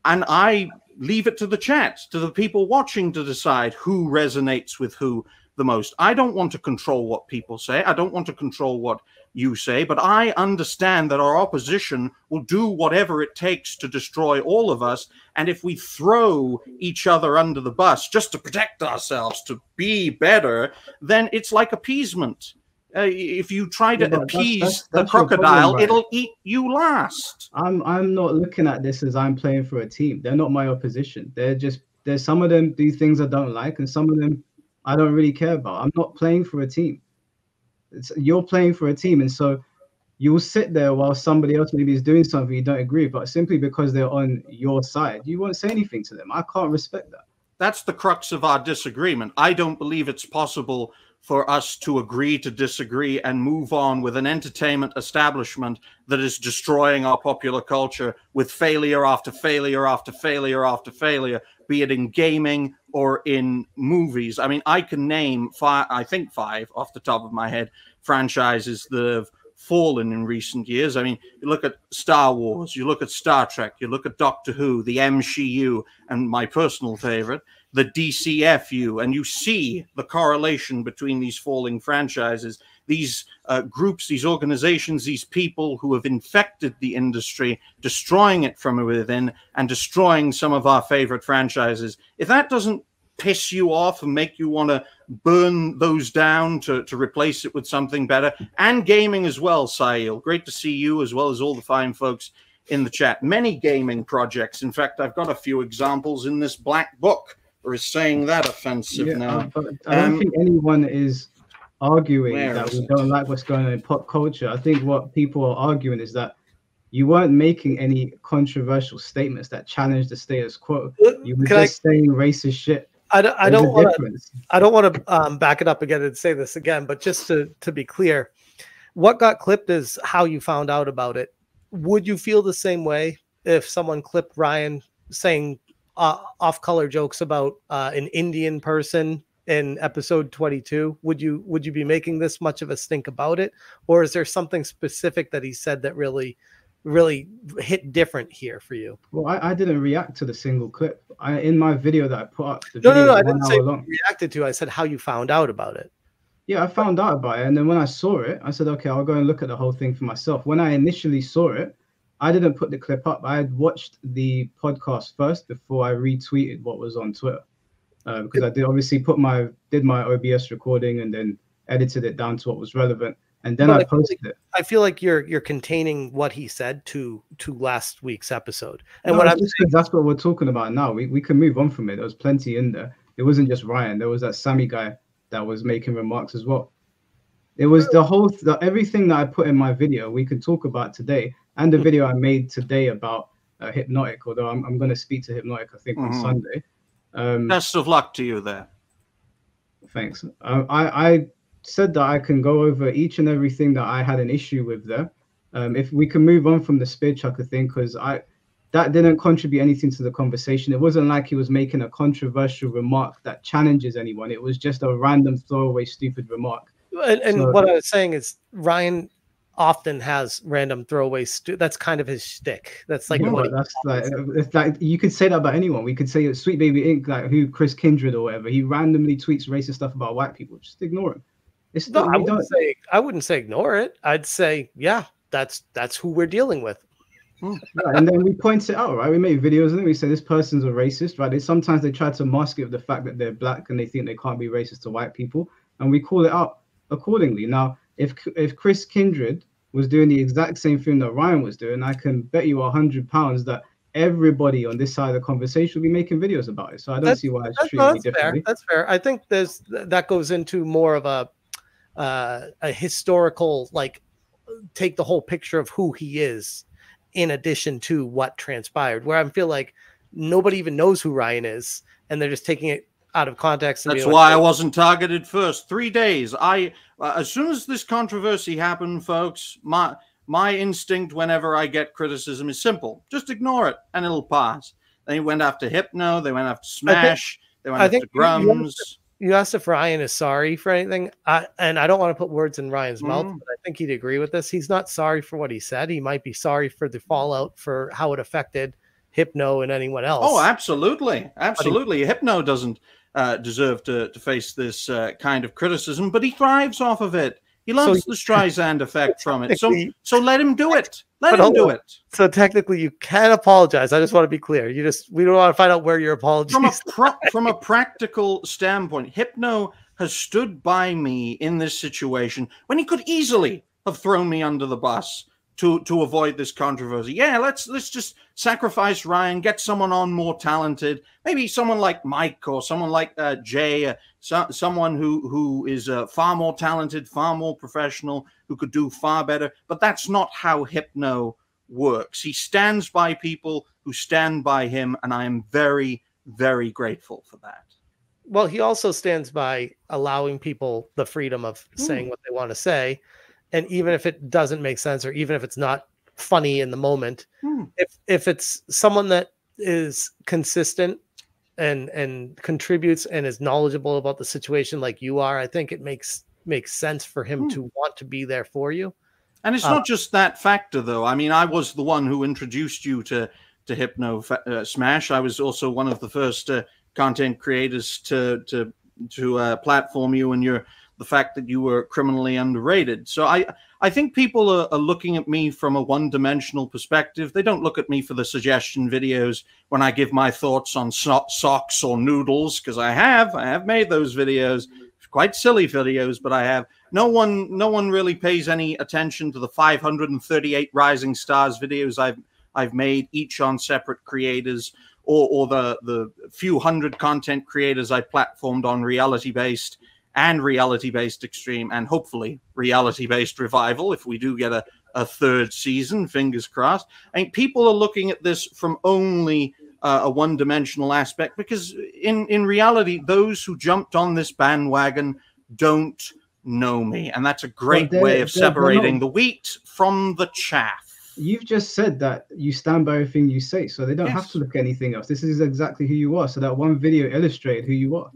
And I leave it to the chat, to the people watching to decide who resonates with who the most. I don't want to control what people say. I don't want to control what you say, but I understand that our opposition will do whatever it takes to destroy all of us. And if we throw each other under the bus just to protect ourselves, to be better, then it's like appeasement. If you try to appease the crocodile, right? It'll eat you last. I'm not looking at this as I'm playing for a team. They're not my opposition. There's some of them do things I don't like, and some of them I don't really care about. I'm not playing for a team. You're playing for a team, and so you will sit there while somebody else maybe is doing something you don't agree with, but simply because they're on your side, you won't say anything to them. I can't respect that. That's the crux of our disagreement. I don't believe it's possible for us to agree to disagree and move on with an entertainment establishment that is destroying our popular culture with failure after failure after failure after failure, be it in gaming or in movies. I mean, I can name five off the top of my head franchises that have fallen in recent years. I mean, you look at Star Wars, you look at Star Trek, you look at Doctor Who, the MCU, and my personal favorite, the DCFU, and you see the correlation between these falling franchises, these groups, these organizations, these people who have infected the industry, destroying it from within and destroying some of our favorite franchises. If that doesn't piss you off and make you want to burn those down to replace it with something better, and gaming as well, Sahil. Great to see you as well as all the fine folks in the chat. Many gaming projects. In fact, I've got a few examples in this black book, or is saying that offensive now. But I don't think anyone is arguing that we don't like what's going on in pop culture. I think what people are arguing is that you weren't making any controversial statements that challenged the status quo. You were just saying racist shit. I don't want to back it up again and say this again, but just to be clear, what got clipped is how you found out about it. Would you feel the same way if someone clipped Ryan saying off-color jokes about an Indian person in episode 22? Would you be making this much of a stink about it, or is there something specific that he said that really hit different here for you? Well, I didn't react to the single clip. In my video that I put up, no, I didn't say reacted to. I said how you found out about it. Yeah, I found out about it, and then when I saw it, I said, okay, I'll go and look at the whole thing for myself. When I initially saw it, I didn't put the clip up. I had watched the podcast first before I retweeted what was on Twitter, because I did obviously did my OBS recording and then edited it down to what was relevant. And then I posted it. I feel like you're containing what he said to last week's episode. And what I'm saying, that's what we're talking about now. We can move on from it. There was plenty in there. It wasn't just Ryan. There was that Sammy guy that was making remarks as well. It was everything that I put in my video we can talk about today, and the video I made today about Hypnotic, although I'm going to speak to Hypnotic, I think, on Sunday. Best of luck to you there. Thanks. I said that I can go over each and everything that I had an issue with there. If we can move on from the spear chucker thing, because that didn't contribute anything to the conversation. It wasn't like he was making a controversial remark that challenges anyone. It was just a random throwaway stupid remark. And what I was saying is Ryan often has random throwaways. That's kind of his shtick. That's like, it's like you could say that about anyone. We could say Sweet Baby Inc., like Chris Kindred or whatever. He randomly tweets racist stuff about white people. Just ignore him. I wouldn't say ignore it. I'd say, yeah, that's who we're dealing with. Right, and then we point it out, right? We make videos and then we say this person's a racist, right? Sometimes they try to mask it with the fact that they're black and they think they can't be racist to white people, and we call it out accordingly. Now, if Chris Kindred was doing the exact same thing that Ryan was doing, I can bet you £100 that everybody on this side of the conversation will be making videos about it. So I don't see why it's treated differently. That's fair. I think that goes into more of a historical, like, take the whole picture of who he is in addition to what transpired, where I feel like nobody even knows who Ryan is and they're just taking it out of context. That's why I wasn't targeted first. 3 days. As soon as this controversy happened, folks, my instinct whenever I get criticism is simple. Just ignore it and it'll pass. They went after Hypno. They went after Smash. They went after Grums. You asked if Ryan is sorry for anything, and I don't want to put words in Ryan's mouth, but I think he'd agree with this. He's not sorry for what he said. He might be sorry for the fallout, for how it affected Hypno and anyone else. Oh, absolutely. Absolutely. Hypno doesn't deserve to face this kind of criticism, but he thrives off of it. He loves the Streisand effect from it. So let him do it. Let him do it. So technically you can apologize. I just want to be clear. We don't want to find out where your apology from a practical standpoint. Hypno has stood by me in this situation when he could easily have thrown me under the bus to avoid this controversy. Yeah, let's just sacrifice Ryan, get someone on more talented, maybe someone like Mike or someone like Jay, someone who is far more talented, far more professional, who could do far better. But that's not how Hypno works. He stands by people who stand by him, and I am very, very grateful for that. Well, he also stands by allowing people the freedom of saying what they want to say. And even if it doesn't make sense, or even if it's not funny in the moment, if it's someone that is consistent and contributes and is knowledgeable about the situation like you are, I think it makes sense for him to want to be there for you. And it's not just that factor, though. I mean, I was the one who introduced you to Hypno Smash. I was also one of the first content creators to platform you, and the fact that you were criminally underrated. So I think people are looking at me from a one-dimensional perspective. They don't look at me for the suggestion videos when I give my thoughts on socks or noodles, because I have made those videos, quite silly videos, but I have. No one really pays any attention to the 538 Rising Stars videos I've made, each on separate creators, or the few hundred content creators I platformed on reality-based and reality-based extreme, and hopefully reality-based revival if we do get a third season, fingers crossed. I think people are looking at this from only a one-dimensional aspect, because in reality, those who jumped on this bandwagon don't know me, and that's a great way of separating the wheat from the chaff. You've just said that you stand by everything you say, so they don't have to look at anything else. This is exactly who you are. So that one video illustrated who you are.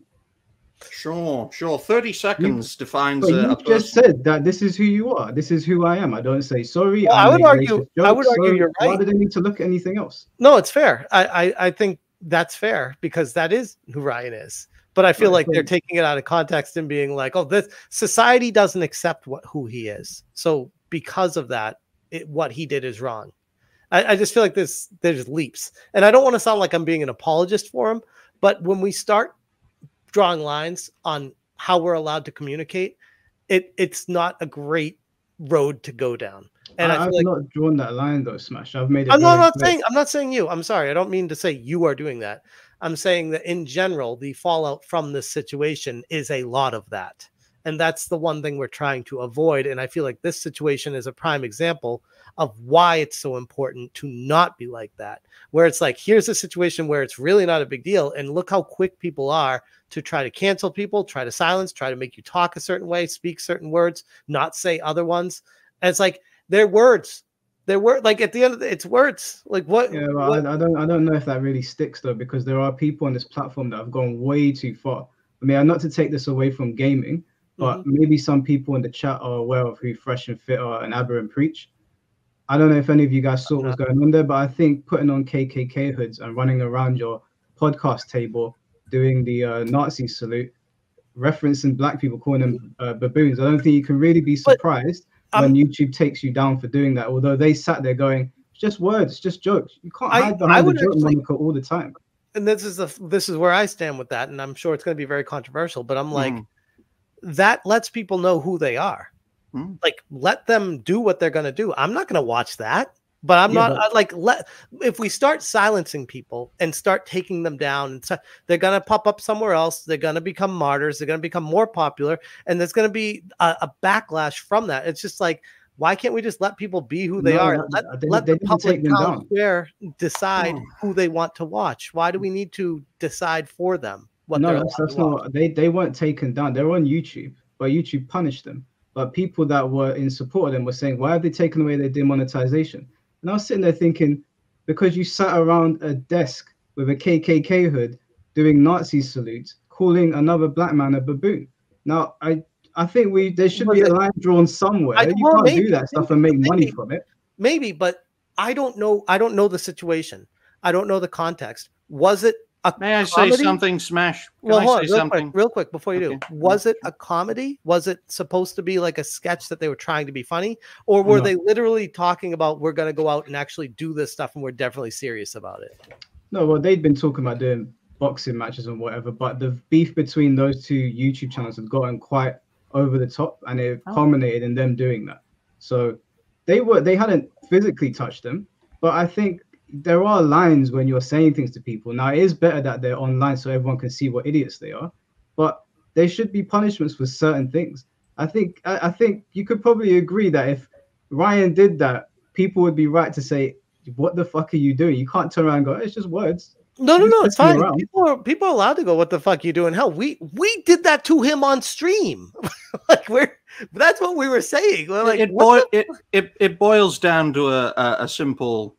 Sure. 30 seconds defines a person. Just said that this is who you are. This is who I am. I don't say sorry. Well, I would argue you're right. Why do they need to look at anything else? No, it's fair. I think that's fair, because that is who Ryan is. But I feel like they're taking it out of context and being like, oh, this society doesn't accept who he is. So because of that, what he did is wrong. I just feel like there's leaps. And I don't want to sound like I'm being an apologist for him, but when we start drawing lines on how we're allowed to communicate, it's not a great road to go down. And I've not drawn that line though, Smash. I've made it. I'm not saying you. I'm sorry. I don't mean to say you are doing that. I'm saying that in general, the fallout from this situation is a lot of that. And that's the one thing we're trying to avoid. And I feel like this situation is a prime example of why it's so important to not be like that, where it's like, here's a situation where it's really not a big deal. And look how quick people are to try to cancel people, try to silence, try to make you talk a certain way, speak certain words, not say other ones. And it's like, they're words. They're like at the end of it's words. Like what? Yeah, well, I don't know if that really sticks though, because there are people on this platform that have gone way too far. I mean, not to take this away from gaming, but maybe some people in the chat are aware of who Fresh and Fit are and Aberrant Preach. I don't know if any of you guys saw what was going on there, but I think putting on KKK hoods and running around your podcast table doing the Nazi salute, referencing black people, calling them baboons, I don't think you can really be surprised when YouTube takes you down for doing that. Although they sat there going, it's just words, it's just jokes. You can't hide behind the joke moniker all the time. And this is where I stand with that, and I'm sure it's going to be very controversial, but I'm like, that lets people know who they are. Like, let them do what they're going to do. I'm not going to watch that, but I'm not if we start silencing people and start taking them down, and they're going to pop up somewhere else. They're going to become martyrs. They're going to become more popular. And there's going to be a backlash from that. It's just like, why can't we just let people be who they are? Let the public square decide who they want to watch. Why do we need to decide for them? That's not. They weren't taken down. They're on YouTube, but YouTube punished them. But people that were in support of them were saying, why have they taken away their demonetization? And I was sitting there thinking, because you sat around a desk with a KKK hood doing Nazi salutes, calling another black man a baboon. Now, I think there should be a line drawn somewhere. You can't do that stuff and make money from it. Maybe, but I don't know. I don't know the situation. I don't know the context. Was it May I say something, Smash? Real quick before you do. Was it a comedy? Was it supposed to be like a sketch that they were trying to be funny? Or were they literally talking about, we're going to go out and actually do this stuff and we're definitely serious about it? No, well, they'd been talking about doing boxing matches and whatever, but the beef between those two YouTube channels had gotten quite over the top, and it culminated in them doing that. So they hadn't physically touched them, but I think there are lines when you're saying things to people. Now, it is better that they're online so everyone can see what idiots they are, but there should be punishments for certain things. I think you could probably agree that if Ryan did that, people would be right to say, what the fuck are you doing? You can't turn around and go, it's just words. No, it's fine. People are allowed to go, what the fuck are you doing? Hell, we did that to him on stream. Like, that's what we were saying. We're like, it boils down to a simple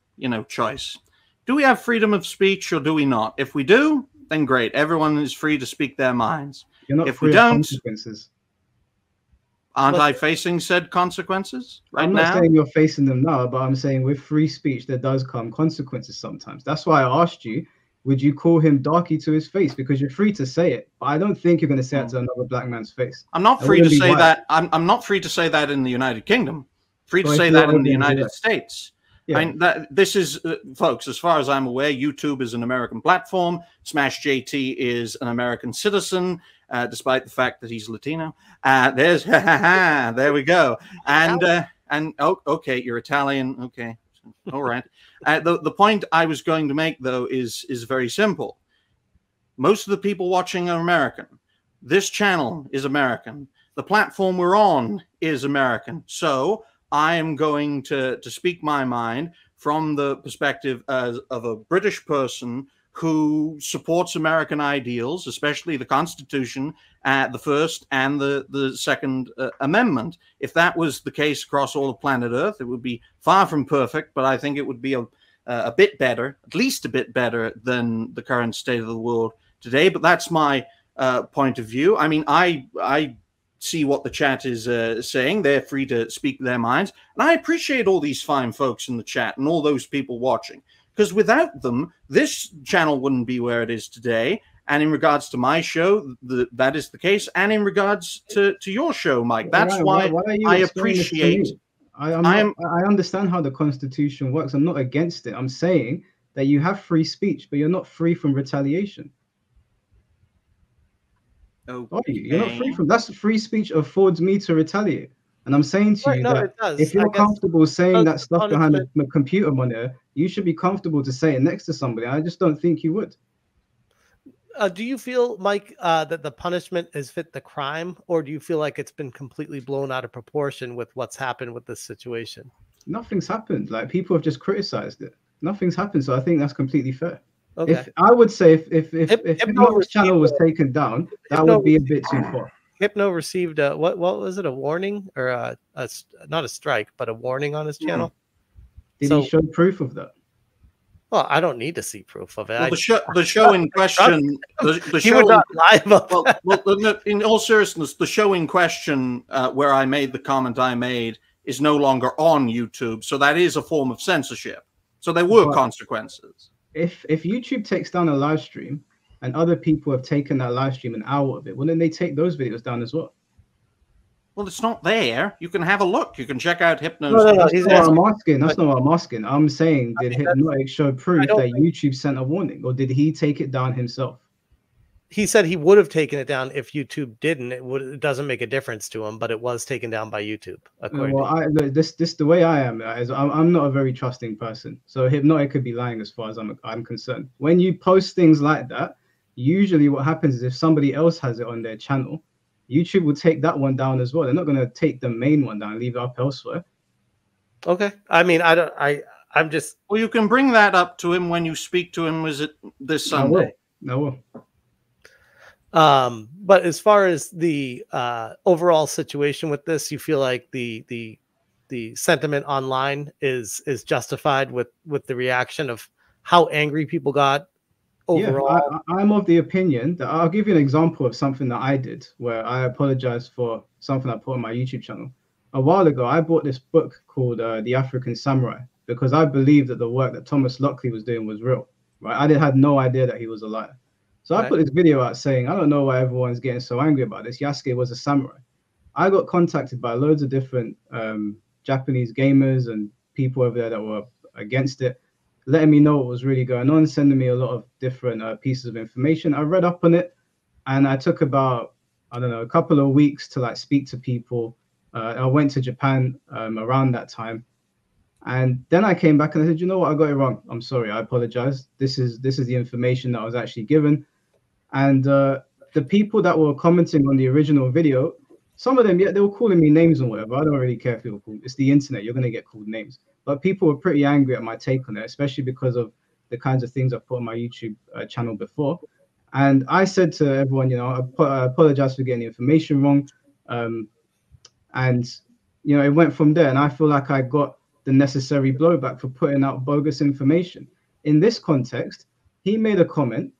choice. Do we have freedom of speech or do we not? If we do, then great. Everyone is free to speak their minds. You're not if free we of don't, consequences. Aren't I facing said consequences right now? I'm not saying you're facing them now, but I'm saying with free speech, there does come consequences sometimes. That's why I asked you, would you call him darky to his face? Because you're free to say it, but I don't think you're going to say it to another black man's face. I'm not free to say that. I'm not free to say that in the United Kingdom. Free to say that in the United States. Yeah. I mean, this is, folks, as far as I'm aware, YouTube is an American platform. Smash JT is an American citizen, despite the fact that he's Latino. There we go. And oh, okay, you're Italian. Okay, all right. The point I was going to make, though, is very simple. Most of the people watching are American. This channel is American. The platform we're on is American. So I am going to speak my mind from the perspective of a British person who supports American ideals, especially the Constitution, the First and the Second Amendment. If that was the case across all of planet Earth, it would be far from perfect, but I think it would be a bit better, at least a bit better than the current state of the world today. But that's my point of view. I mean, I see what the chat is saying. They're free to speak their minds. And I appreciate all these fine folks in the chat and all those people watching, because without them, this channel wouldn't be where it is today. And in regards to my show, that is the case. And in regards to your show, Mike, that's why I appreciate. I understand how the Constitution works. I'm not against it. I'm saying that you have free speech, but you're not free from retaliation. Okay. You're not free from that's free speech affords me to retaliate. And I'm saying to you that if you're comfortable saying that stuff behind a computer monitor, you should be comfortable to say it next to somebody. I just don't think you would. Do you feel, Mike, that the punishment has fit the crime, or do you feel like it's been completely blown out of proportion with what's happened with this situation? Nothing's happened. Like, people have just criticized it. Nothing's happened. So I think that's completely fair. Okay. If I would say if Hypno's channel was taken down, that would be a bit too far. Hypno received what was it, a warning or not a strike, but a warning on his channel? Did he show proof of that? Well, I don't need to see proof of it. Well, the show in question, the show would not lie about well, in all seriousness, the show in question where I made the comment I made is no longer on YouTube, so that is a form of censorship. So there were consequences. If YouTube takes down a live stream and other people have taken that live stream and out of it, well, then they take those videos down as well. Well, it's not there. You can have a look. You can check out Hypno's. No, that's not what I'm asking. That's not what I'm asking. I'm saying, did Hypnotic show proof that YouTube sent a warning, or did he take it down himself? He said he would have taken it down if YouTube didn't. It doesn't make a difference to him, but it was taken down by YouTube. This the way I am is I'm not a very trusting person. So Hypnotic could be lying as far as I'm concerned. When you post things like that, usually what happens is if somebody else has it on their channel, YouTube will take that one down as well. They're not going to take the main one down and leave it up elsewhere. Okay. I mean, I'm just. Well, you can bring that up to him when you speak to him. Was it this Sunday? I will. But as far as the overall situation with this, you feel like the sentiment online is justified with the reaction of how angry people got overall? Yeah, I'm of the opinion that I'll give you an example of something that I did where I apologize for something I put on my YouTube channel. A while ago, I bought this book called The African Samurai because I believed that the work that Thomas Lockley was doing was real. Right? I had no idea that he was a liar. So I put this video out saying, I don't know why everyone's getting so angry about this. Yasuke was a samurai. I got contacted by loads of different Japanese gamers and people over there that were against it, letting me know what was really going on, sending me a lot of different pieces of information. I read up on it, and I took about, I don't know, a couple of weeks to like speak to people. I went to Japan around that time. And then I came back and I said, you know what, I got it wrong. I'm sorry, I apologize. This is the information that I was actually given. And the people that were commenting on the original video, some of them, yeah, they were calling me names and whatever. I don't really care if people call. It's the internet. You're going to get called names. But people were pretty angry at my take on it, especially because of the kinds of things I've put on my YouTube channel before. And I said to everyone, you know, I apologize for getting the information wrong. And, you know, it went from there. And I feel like I got the necessary blowback for putting out bogus information. In this context, he made a comment.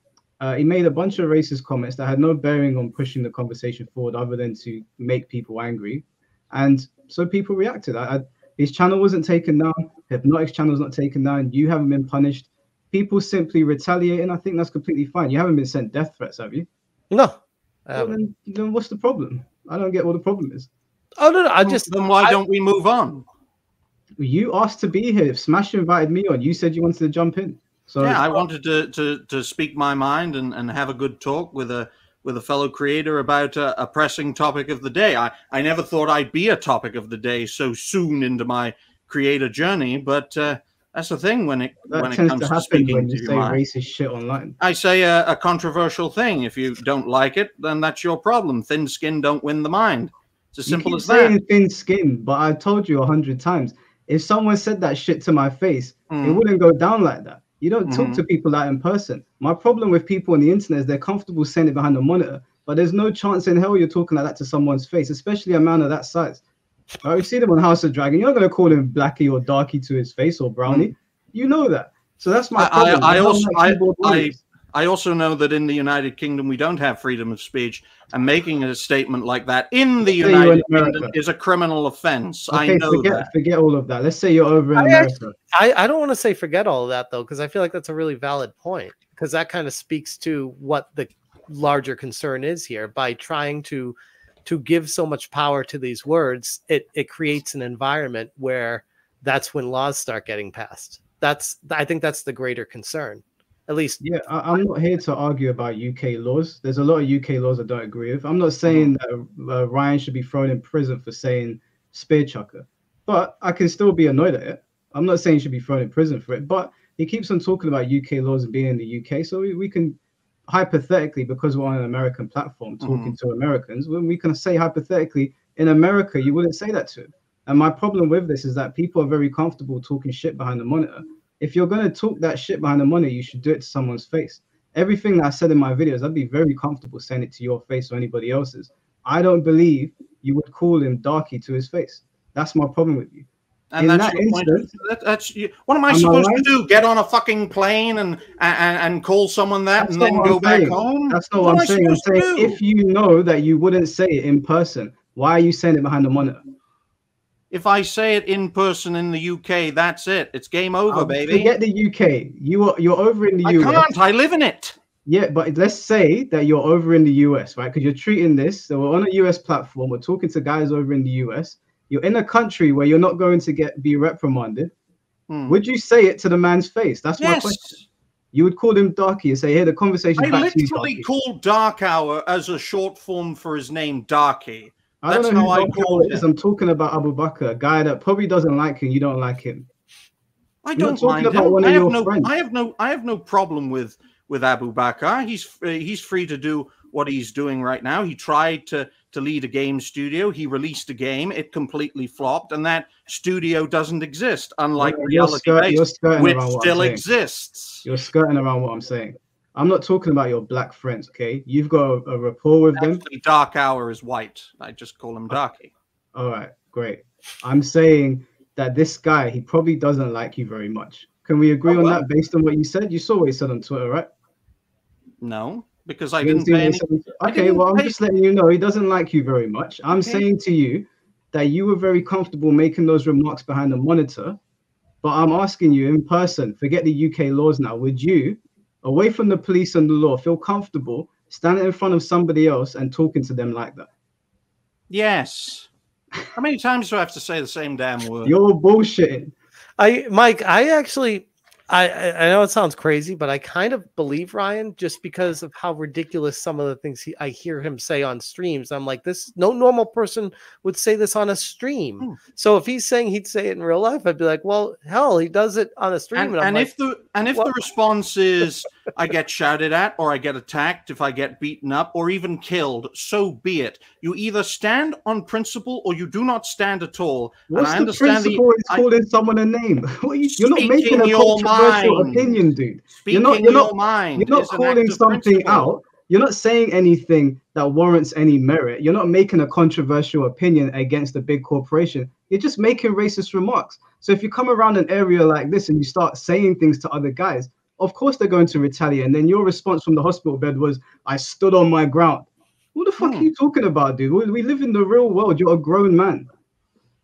He made a bunch of racist comments that had no bearing on pushing the conversation forward other than to make people angry. And so people reacted. His channel wasn't taken down. Hypnotics channel was not taken down. You haven't been punished. People simply retaliate, and I think that's completely fine. You haven't been sent death threats, have you? No. Well, then what's the problem? I don't get what the problem is. Oh no, then why don't we move on? You asked to be here. Smash invited me on. You said you wanted to jump in. So yeah, I wanted to speak my mind and have a good talk with a fellow creator about a pressing topic of the day. I never thought I'd be a topic of the day so soon into my creator journey, but that's the thing when it comes to speaking when you to say your mind. Racist shit online. I say a controversial thing. If you don't like it, then that's your problem. Thin skin don't win the mind. It's as simple as that. You keep saying thin skin, but I told you 100 times. If someone said that shit to my face, it wouldn't go down like that. You don't talk to people like in person. My problem with people on the internet is they're comfortable saying it behind the monitor, but there's no chance in hell you're talking like that to someone's face, especially a man of that size. You see them on House of Dragon. You're not going to call him Blackie or Darky to his face or Brownie. You know that. So that's my problem. I also know that in the United Kingdom, we don't have freedom of speech, and making a statement like that in the United Kingdom is a criminal offense. Okay, I know that. Forget all of that. Let's say you're over in America. I don't want to say forget all of that, though, because I feel like that's a really valid point, because that kind of speaks to what the larger concern is here. By trying to give so much power to these words, it creates an environment where that's when laws start getting passed. I think that's the greater concern. At least, yeah, I'm not here to argue about UK laws. There's a lot of UK laws I don't agree with. I'm not saying that Ryan should be thrown in prison for saying spear chucker, but I can still be annoyed at it. I'm not saying he should be thrown in prison for it, but he keeps on talking about UK laws and being in the UK. So we can hypothetically, because we're on an American platform talking to Americans, when we can say hypothetically in America, you wouldn't say that to him. And my problem with this is that people are very comfortable talking shit behind the monitor. If you're going to talk that shit behind the monitor, you should do it to someone's face. Everything that I said in my videos, I'd be very comfortable saying it to your face or anybody else's. I don't believe you would call him Darky to his face. That's my problem with you. And that's your point. What am I supposed to do? Get on a fucking plane and call someone that and then go back home? That's not what I'm saying. I'm saying if you know that you wouldn't say it in person, why are you saying it behind the monitor? If I say it in person in the UK, that's it. It's game over, baby. Forget the UK. You're over in the US. I can't. I live in it. Yeah, but let's say that you're over in the US, right? Because you're treating this. So we're on a US platform. We're talking to guys over in the US. You're in a country where you're not going to be reprimanded. Would you say it to the man's face? That's my question. You would call him Darky and say, "Hey, the conversation." I literally call Dark Hour as a short form for his name, Darky. That's how I call it. I'm talking about Abu Bakr, a guy that probably doesn't like him. You don't like him. I don't mind him. I have no problem with Abu Bakr. He's free to do what he's doing right now. He tried to lead a game studio. He released a game. It completely flopped, and that studio doesn't exist, unlike Reality Base, which still exists. You're skirting around what I'm saying. I'm not talking about your black friends, okay? You've got a rapport with them. Dark Hour is white. I just call him Darky. All right, great. I'm saying that this guy, he probably doesn't like you very much. Can we agree on that based on what you said? You saw what he said on Twitter, right? No, because I didn't pay any... Okay, well, I'm just letting you know he doesn't like you very much. I'm saying to you that you were very comfortable making those remarks behind the monitor, but I'm asking you in person, forget the UK laws now, would you, away from the police and the law, feel comfortable standing in front of somebody else and talking to them like that? Yes. How many times do I have to say the same damn word? You're bullshitting. Mike, I know it sounds crazy, but I kind of believe Ryan just because of how ridiculous some of the things I hear him say on streams. I'm like, no normal person would say this on a stream. So if he's saying he'd say it in real life, I'd be like, well, hell, he does it on a stream. And if the response is I get shouted at or I get attacked, if I get beaten up or even killed, so be it. You either stand on principle or you do not stand at all. What's the principle in calling someone a name? You're not making a controversial opinion, dude. You're not calling something out. You're not saying anything that warrants any merit. You're not making a controversial opinion against a big corporation. You're just making racist remarks. So if you come around an area like this and you start saying things to other guys, of course they're going to retaliate. And then your response from the hospital bed was, I stood on my ground. What the fuck are you talking about, dude? We live in the real world. You're a grown man.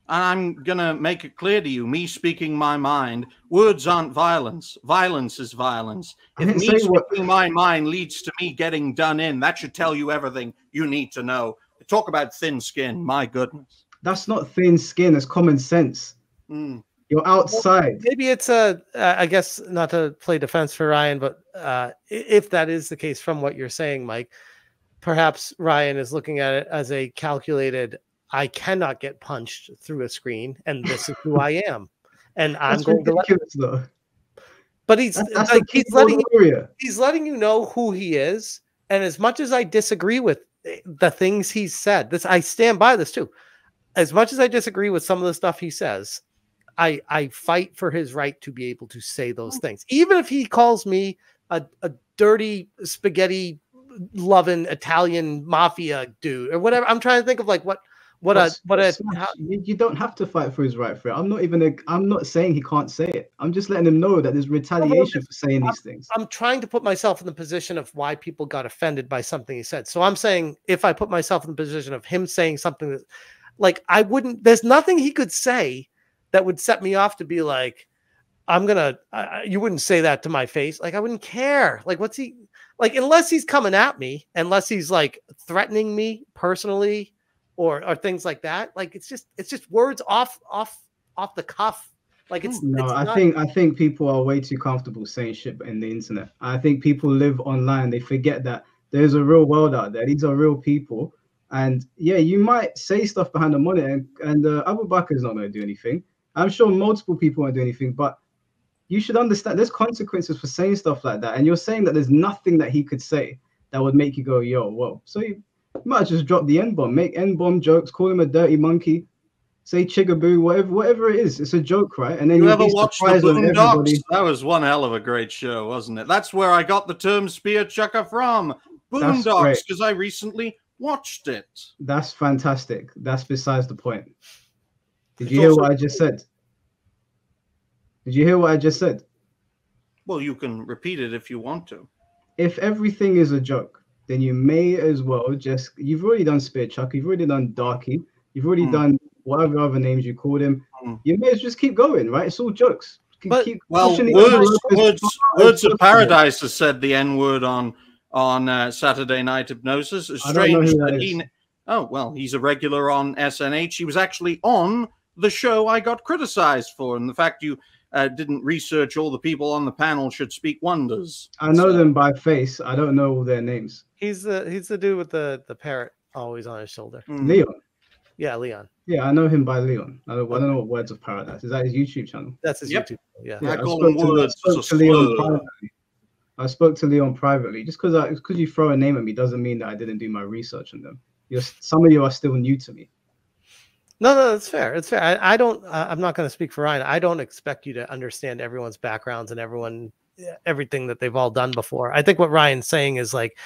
I'm going to make it clear to you, me speaking my mind, words aren't violence. Violence is violence. I If didn't me say what. speaking my mind leads to me getting done in, that should tell you everything you need to know. Talk about thin skin. My goodness. That's not thin skin. It's common sense. Mm. You're outside. Well, maybe it's I guess not to play defense for Ryan, but if that is the case from what you're saying, Mike, perhaps Ryan is looking at it as a calculated, I cannot get punched through a screen, and this is who I am. And I'm That's going ridiculous, to though. But he's That's like the he's letting you know who he is. And as much as I disagree with the things he said, this I stand by this too. As much as I disagree with some of the stuff he says, I fight for his right to be able to say those things. Even if he calls me a dirty spaghetti loving Italian mafia dude or whatever. I'm trying to think of like you don't have to fight for his right for it. I'm not saying he can't say it. I'm just letting him know that there's retaliation for saying these things. I'm trying to put myself in the position of why people got offended by something he said. So I'm saying if I put myself in the position of him saying something that like there's nothing he could say that would set me off to be like, you wouldn't say that to my face. Like, I wouldn't care. Like, what's he like, unless he's coming at me, unless he's like threatening me personally or things like that. Like, it's just words off the cuff. Like I think people are way too comfortable saying shit in the internet. I think people live online. They forget that there's a real world out there. These are real people. And yeah, you might say stuff behind the monitor and Abu Bakr is not going to do anything. I'm sure multiple people won't do anything, but you should understand there's consequences for saying stuff like that. And you're saying that there's nothing that he could say that would make you go, yo, whoa. So you might just drop the N-bomb, make N-bomb jokes, call him a dirty monkey, say chigaboo, whatever it is. It's a joke, right? And then you you'll ever be watched the surprised when everybody... Boondocks? That was one hell of a great show, wasn't it? That's where I got the term spear chucker from. Boondocks, because I recently watched it. That's fantastic. That's besides the point. Did you hear what I just said? Did you hear what I just said? Well, you can repeat it if you want to. If everything is a joke, then you may as well you've already done Spear Chuck, you've already done Darky, you've already done whatever other names you called him. You may as well just keep going, right? It's all jokes. Words of Paradise has said the N-word on Saturday Night Hypnosis. It's strange that he's a regular on SNH. He was actually on the show I got criticized for, and the fact you didn't research all the people on the panel should speak wonders. I know them by face. I don't know all their names. He's the dude with the parrot always on his shoulder. Leon. Yeah, Leon. Yeah, I know him by Leon. I don't know what Words of Paradise is. That his YouTube channel? That's his YouTube channel. Yeah. I call him Words. I spoke to Leon privately. Just because you throw a name at me doesn't mean that I didn't do my research on them. Some of you are still new to me. No, that's fair. It's fair. I'm not going to speak for Ryan. I don't expect you to understand everyone's backgrounds and everything that they've all done before. I think what Ryan's saying is like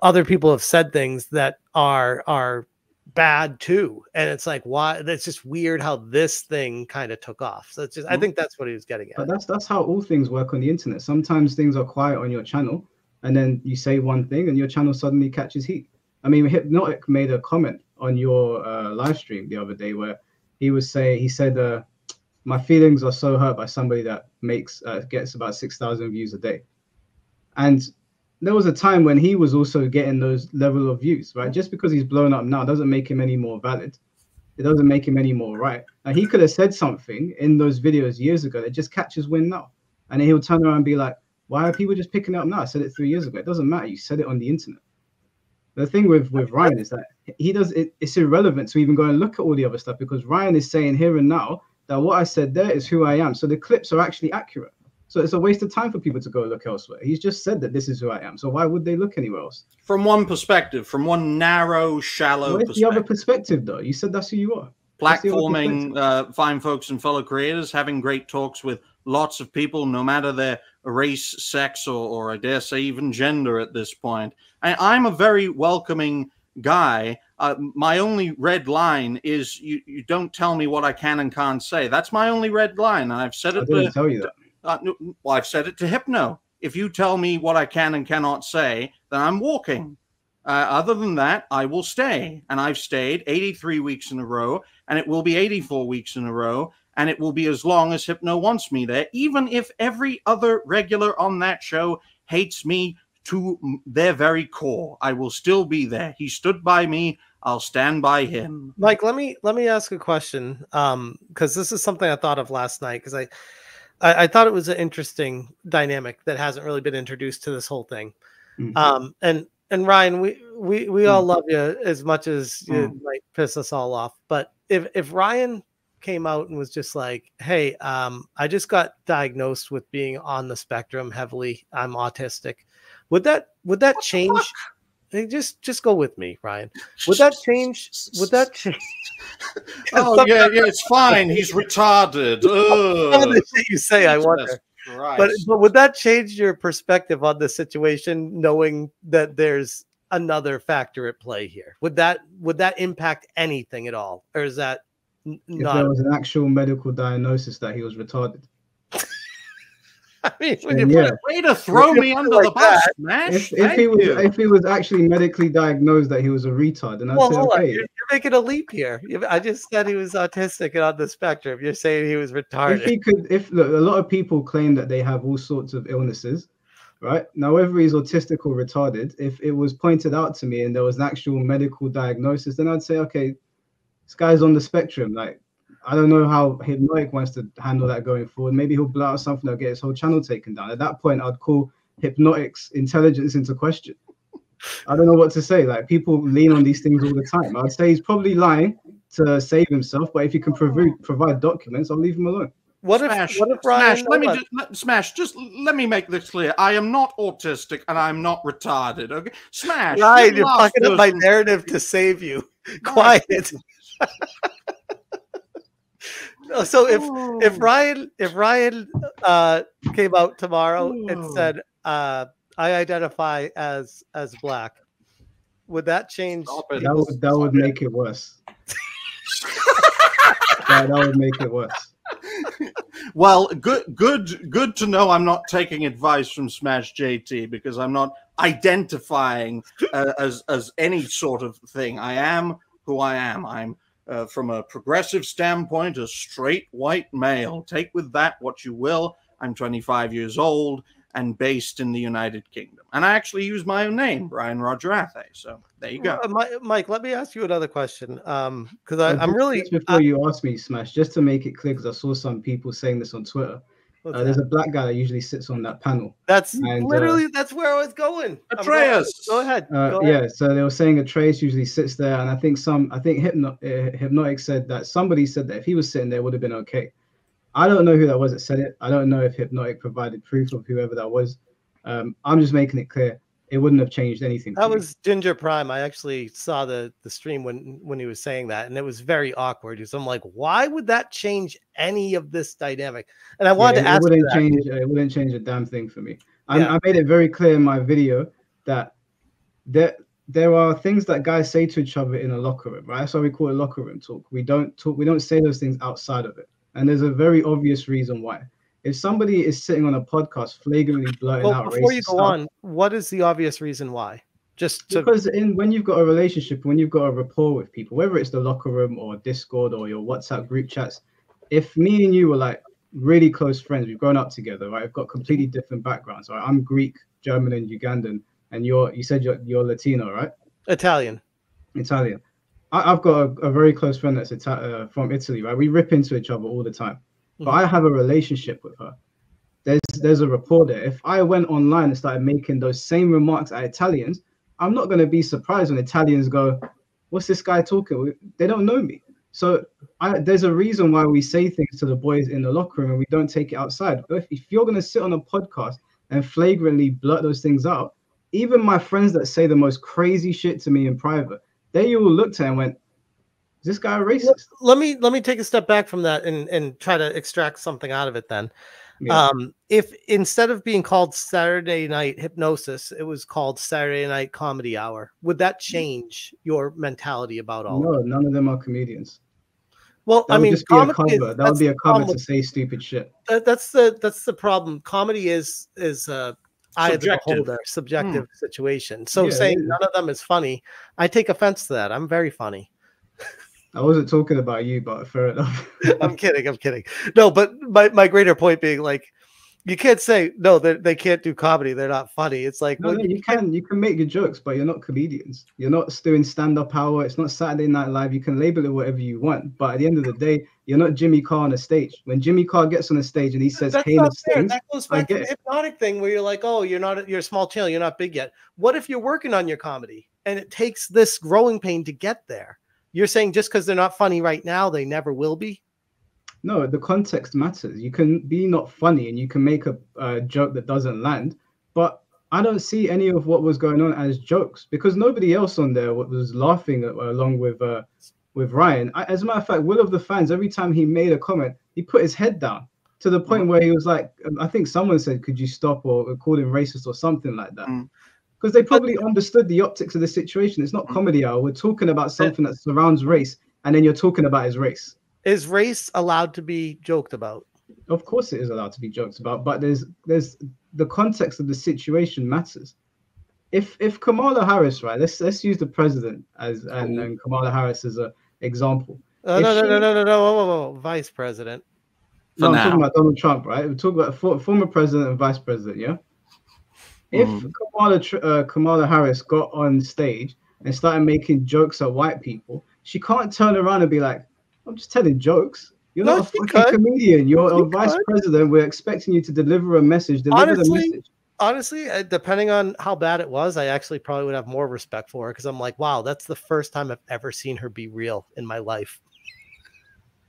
other people have said things that are bad too. And it's like, why? That's just weird how this thing kind of took off. So it's just, I think that's what he was getting at. But that's how all things work on the internet. Sometimes things are quiet on your channel and then you say one thing and your channel suddenly catches heat. I mean, Hypnotic made a comment on your live stream the other day where he said, my feelings are so hurt by somebody that gets about 6,000 views a day. And there was a time when he was also getting those level of views, right? Just because he's blown up now doesn't make him any more valid. It doesn't make him any more right. Now, he could have said something in those videos years ago that just catches wind now. And then he'll turn around and be like, why are people just picking it up now? I said it 3 years ago. It doesn't matter. You said it on the internet. The thing with Ryan is that it's irrelevant to even go and look at all the other stuff because Ryan is saying here and now that what I said there is who I am. So the clips are actually accurate. So it's a waste of time for people to go look elsewhere. He's just said that this is who I am. So why would they look anywhere else? From one perspective, from one narrow, shallow perspective. The other perspective, though? You said that's who you are. Platforming fine folks and fellow creators, having great talks with lots of people, no matter their race, sex, or I dare say even gender at this point. I'm a very welcoming guy. My only red line is you don't tell me what I can and can't say. That's my only red line. And I've said it. I didn't tell you that. Well, I've said it to Hypno. If you tell me what I can and cannot say, then I'm walking. Other than that, I will stay. And I've stayed 83 weeks in a row, and it will be 84 weeks in a row, and it will be as long as Hypno wants me there, even if every other regular on that show hates me to their very core. I will still be there. He stood by me. I'll stand by him. Mike, let me ask a question, because this is something I thought of last night, because I thought it was an interesting dynamic that hasn't really been introduced to this whole thing. And Ryan, we all love you as much as you might piss us all off. But if Ryan came out and was just like, "Hey, I just got diagnosed with being on the spectrum heavily. I'm autistic," would that change? Hey, just go with me, Ryan. Would that change? Would that change? Oh yeah, it's fine. He's retarded. Some of the shit you say, I wonder. But would that change your perspective on the situation, knowing that there's another factor at play here? Would that impact anything at all, or is that if not? there was an actual medical diagnosis that he was retarded? I mean, way to throw me under the bus, Smash. If he was actually medically diagnosed that he was a retard, then I'd say okay. You're making a leap here. I just said he was autistic and on the spectrum. You're saying he was retarded. Look, a lot of people claim that they have all sorts of illnesses, right? Now, whether he's autistic or retarded, if it was pointed out to me and there was an actual medical diagnosis, then I'd say, okay, this guy's on the spectrum. Like, I don't know how Hypnotic wants to handle that going forward. Maybe he'll blow out something that'll get his whole channel taken down. At that point, I'd call Hypnotic's intelligence into question. I don't know what to say. Like, people lean on these things all the time. I'd say he's probably lying to save himself, but if he can provide documents, I'll leave him alone. What if Ryan? Smash, just let me make this clear. I am not autistic and I'm not retarded. Okay, Smash. Ryan, you're fucking up my narrative to save you. Quiet. So if Ryan came out tomorrow and said, "I identify as black," would that change? That would make it worse. That would make it worse. Well, good to know I'm not taking advice from Smash JT, because I'm not identifying as any sort of thing. I am who I am. I'm from a progressive standpoint, a straight white male. Take with that what you will. I'm 25 years old and based in the United Kingdom. And I actually use my own name, Brian Roger Athay. So there you go. Mike, let me ask you another question. Because I'm really... Just before you ask me, Smash, just to make it clear, because I saw some people saying this on Twitter. There's a black guy that usually sits on that panel. That's literally that's where I was going. Atreus. Go ahead. Yeah, so they were saying Atreus usually sits there, and I think Hypnotic said that somebody said that if he was sitting there, it would have been okay. I don't know who that was that said it. I don't know if Hypnotic provided proof of whoever that was. I'm just making it clear. It wouldn't have changed anything. That was Ginger Prime. I actually saw the stream when he was saying that, and it was very awkward. So I'm like, why would that change any of this dynamic? And I wanted to ask it wouldn't change a damn thing for me. I made it very clear in my video that there are things that guys say to each other in a locker room, right? That's why we call it locker room talk. We don't say those things outside of it. And there's a very obvious reason why. If somebody is sitting on a podcast flagrantly blurting out before racist you go on, what is the obvious reason why? Because when you've got a relationship, when you've got a rapport with people, whether it's the locker room or Discord or your WhatsApp group chats, if me and you were like really close friends, we've grown up together, right? We've got completely different backgrounds, right? I'm Greek, German, and Ugandan, and you said you're Latino, right? Italian. I've got a very close friend that's from Italy, right? We rip into each other all the time. But I have a relationship with her. There's a rapport there. If I went online and started making those same remarks at Italians, I'm not going to be surprised when Italians go, "What's this guy talking?" They don't know me. So there's a reason why we say things to the boys in the locker room and we don't take it outside. But if you're going to sit on a podcast and flagrantly blurt those things out, even my friends that say the most crazy shit to me in private, they all looked at it and went, "Is this guy a racist?" Let me take a step back from that and try to extract something out of it then. Yeah. If instead of being called Saturday Night Hypnosis, it was called Saturday Night Comedy Hour, would that change your mentality about all? No, none of them are comedians. Well, that would just be a cover. That would be a cover to say stupid shit. That's the problem. Comedy is eye of the Subjective. beholder, subjective situation. So Yeah, saying it is. none of them is funny, I take offense to that. I'm very funny. I wasn't talking about you, but fair enough. I'm kidding. I'm kidding. No, but my greater point being, like, you can't say no, they can't do comedy. They're not funny. It's like, No, well, no, you can make your jokes, but you're not comedians. You're not doing stand-up hour. It's not Saturday Night Live. You can label it whatever you want, but at the end of the day, you're not Jimmy Carr on a stage. When Jimmy Carr gets on a stage and he says that's not heinous fair. things, That goes I back to get the it. hypnotic thing where you're like, oh, you're a small channel, you're not big yet. What if you're working on your comedy and it takes this growing pain to get there? You're saying just because they're not funny right now, they never will be? No, the context matters. You can be not funny and you can make a joke that doesn't land, but I don't see any of what was going on as jokes because nobody else on there was laughing along with Ryan. As a matter of fact, Will of the Fans, every time he made a comment, he put his head down to the point where he was like, I think someone said, "Could you stop?" or called him racist or something like that. Because they probably understood the optics of the situation. It's not comedy hour. We're talking about something that surrounds race, and then you're talking about his race. Is race allowed to be joked about? Of course, it is allowed to be joked about, but there's the context of the situation matters. If Kamala Harris, right? Let's use the president as and Kamala Harris as an example. No, no, vice president. No, I'm talking about Donald Trump, right? We're talking about former president and vice president, yeah. If Kamala Harris got on stage and started making jokes at white people, she can't turn around and be like, "I'm just telling jokes." You're not a fucking comedian. You're a vice president. We're expecting you to deliver a message. Deliver the message. Honestly, depending on how bad it was, I actually probably would have more respect for her because I'm like, wow, that's the first time I've ever seen her be real in my life.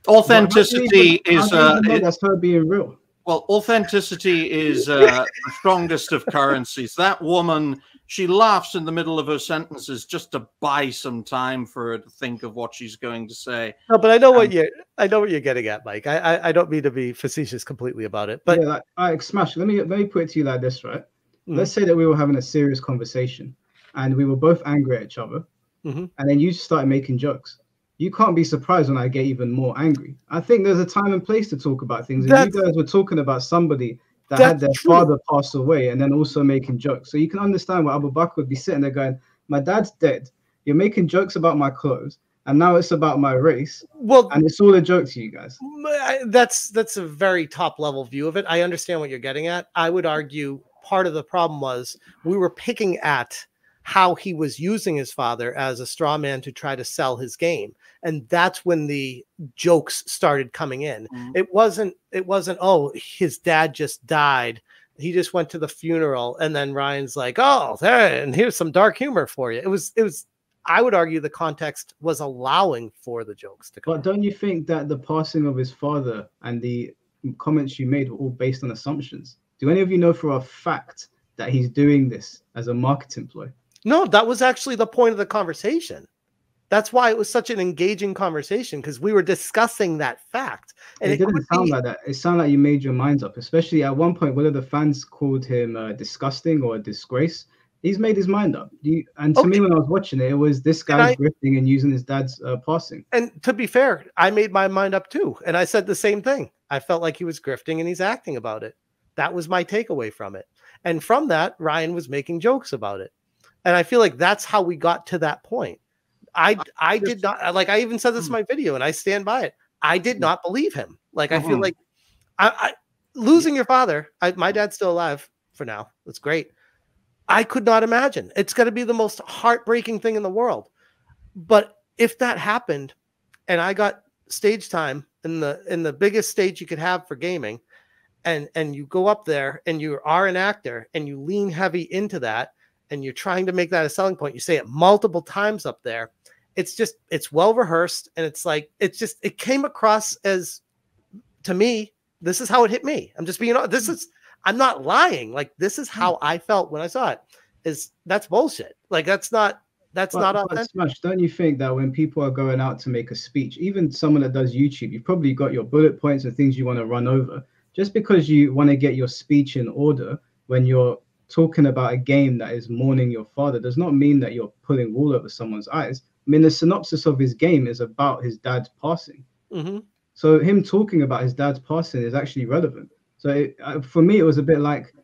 Authenticity is that's her being real. Well, authenticity is the strongest of currencies. That woman, she laughs in the middle of her sentences just to buy some time for her to think of what she's going to say. No, but I know what you're getting at, Mike. I don't mean to be facetious completely about it, but yeah, like Smash. Let me put it to you like this, right? Let's say that we were having a serious conversation and we were both angry at each other, and then you started making jokes. You can't be surprised when I get even more angry. I think there's a time and place to talk about things. And you guys were talking about somebody that had their father pass away and then also making jokes. So you can understand why Abu Bakr would be sitting there going, my dad's dead. You're making jokes about my clothes. And now it's about my race. Well, and it's all a joke to you guys. That's a very top level view of it. I understand what you're getting at. I would argue part of the problem was we were picking at how he was using his father as a straw man to try to sell his game. And that's when the jokes started coming in. It wasn't, oh, his dad just died. He just went to the funeral. And then Ryan's like, oh, and here's some dark humor for you. It was, I would argue the context was allowing for the jokes to come. But don't you think that the passing of his father and the comments you made were all based on assumptions? Do any of you know for a fact that he's doing this as a marketing ploy? No, that was actually the point of the conversation. That's why it was such an engaging conversation, because we were discussing that fact. And it didn't sound like that. It sounded like you made your minds up, especially at one point, whether the fans called him disgusting or a disgrace. He's made his mind up. And to me, when I was watching it, it was this guy's grifting and using his dad's passing. And to be fair, I made my mind up too. And I said the same thing. I felt like he was grifting and he's acting about it. That was my takeaway from it. And from that, Ryan was making jokes about it. And I feel like that's how we got to that point. I did not, like, I even said this in my video and I stand by it. I did not believe him. Like, I feel like losing your father, my dad's still alive for now. That's great. I could not imagine. It's going to be the most heartbreaking thing in the world. But if that happened and I got stage time in the biggest stage you could have for gaming, and you go up there and you are an actor and you lean heavy into that, and you're trying to make that a selling point, you say it multiple times up there. It's well rehearsed. And it's like, it came across as, to me, this is how it hit me. I'm just being honest. I'm not lying. Like, this is how I felt when I saw it. That's bullshit. Like, that's not authentic. Smash, don't you think that when people are going out to make a speech, even someone that does YouTube, you've probably got your bullet points and things you want to run over. Just because you want to get your speech in order when you're talking about a game that is mourning your father does not mean that you're pulling wool over someone's eyes. I mean, the synopsis of his game is about his dad's passing. So him talking about his dad's passing is actually relevant. So for me, it was a bit like,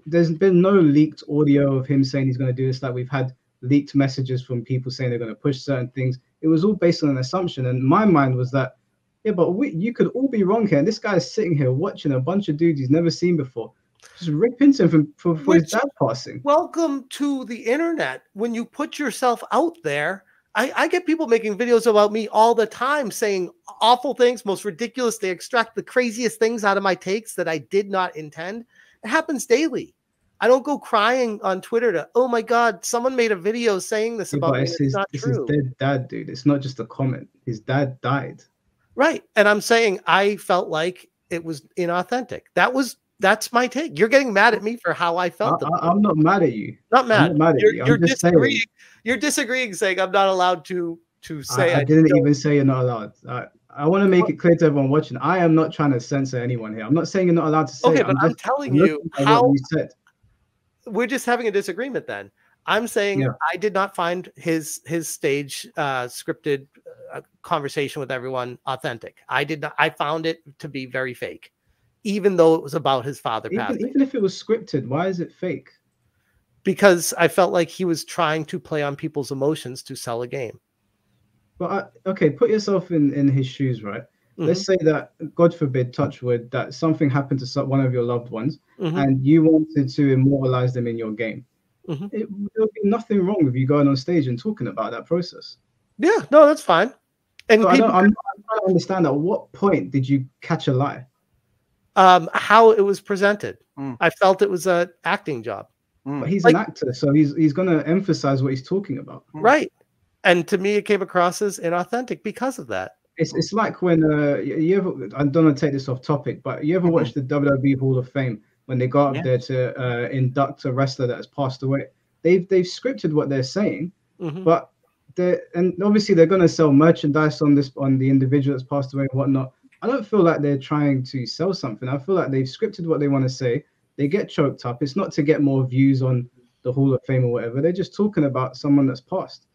There's been no leaked audio of him saying he's going to do this. Like we've had leaked messages from people saying they're going to push certain things. It was all based on an assumption. And my mind was that, yeah, but you could all be wrong here. And this guy's sitting here watching a bunch of dudes he's never seen before. Just rip into him for his dad passing. Welcome to the internet. When you put yourself out there, I get people making videos about me all the time saying awful things, most ridiculous. They extract the craziest things out of my takes that I did not intend. It happens daily. I don't go crying on Twitter to, oh my God, someone made a video saying this about me. It's not true. It's his dead dad, dude. It's not just a comment. His dad died. Right. And I'm saying I felt like it was inauthentic. That's my take. You're getting mad at me for how I felt. I'm not mad at you. Not mad. I'm not mad at you. You're disagreeing. You're disagreeing, saying I'm not allowed to say. I didn't even say you're not allowed. I want to make it clear to everyone watching. I am not trying to censor anyone here. I'm not saying you're not allowed to say. Okay, but I'm telling you how you said. We're just having a disagreement. Then I'm saying I did not find his stage scripted conversation with everyone authentic. I did not. I found it to be very fake, even though it was about his father passing. Even if it was scripted, why is it fake? Because I felt like he was trying to play on people's emotions to sell a game. But okay, put yourself in his shoes, right? Mm-hmm. Let's say that, God forbid, touch wood, that something happened to one of your loved ones, and you wanted to immortalize them in your game. There would be nothing wrong with you going on stage and talking about that process. Yeah, no, that's fine. And so I'm trying to understand, at what point did you catch a lie? How it was presented. I felt it was an acting job. But he's an actor, so he's going to emphasize what he's talking about. Right. And to me, it came across as inauthentic because of that. It's like when you ever, I don't want to take this off topic, but you ever watch the WWE Hall of Fame when they go up there to induct a wrestler that has passed away? They've scripted what they're saying, but and obviously they're going to sell merchandise on the individual that's passed away and whatnot. I don't feel like they're trying to sell something. I feel like they've scripted what they want to say. They get choked up. It's not to get more views on the Hall of Fame or whatever. They're just talking about someone that's passed.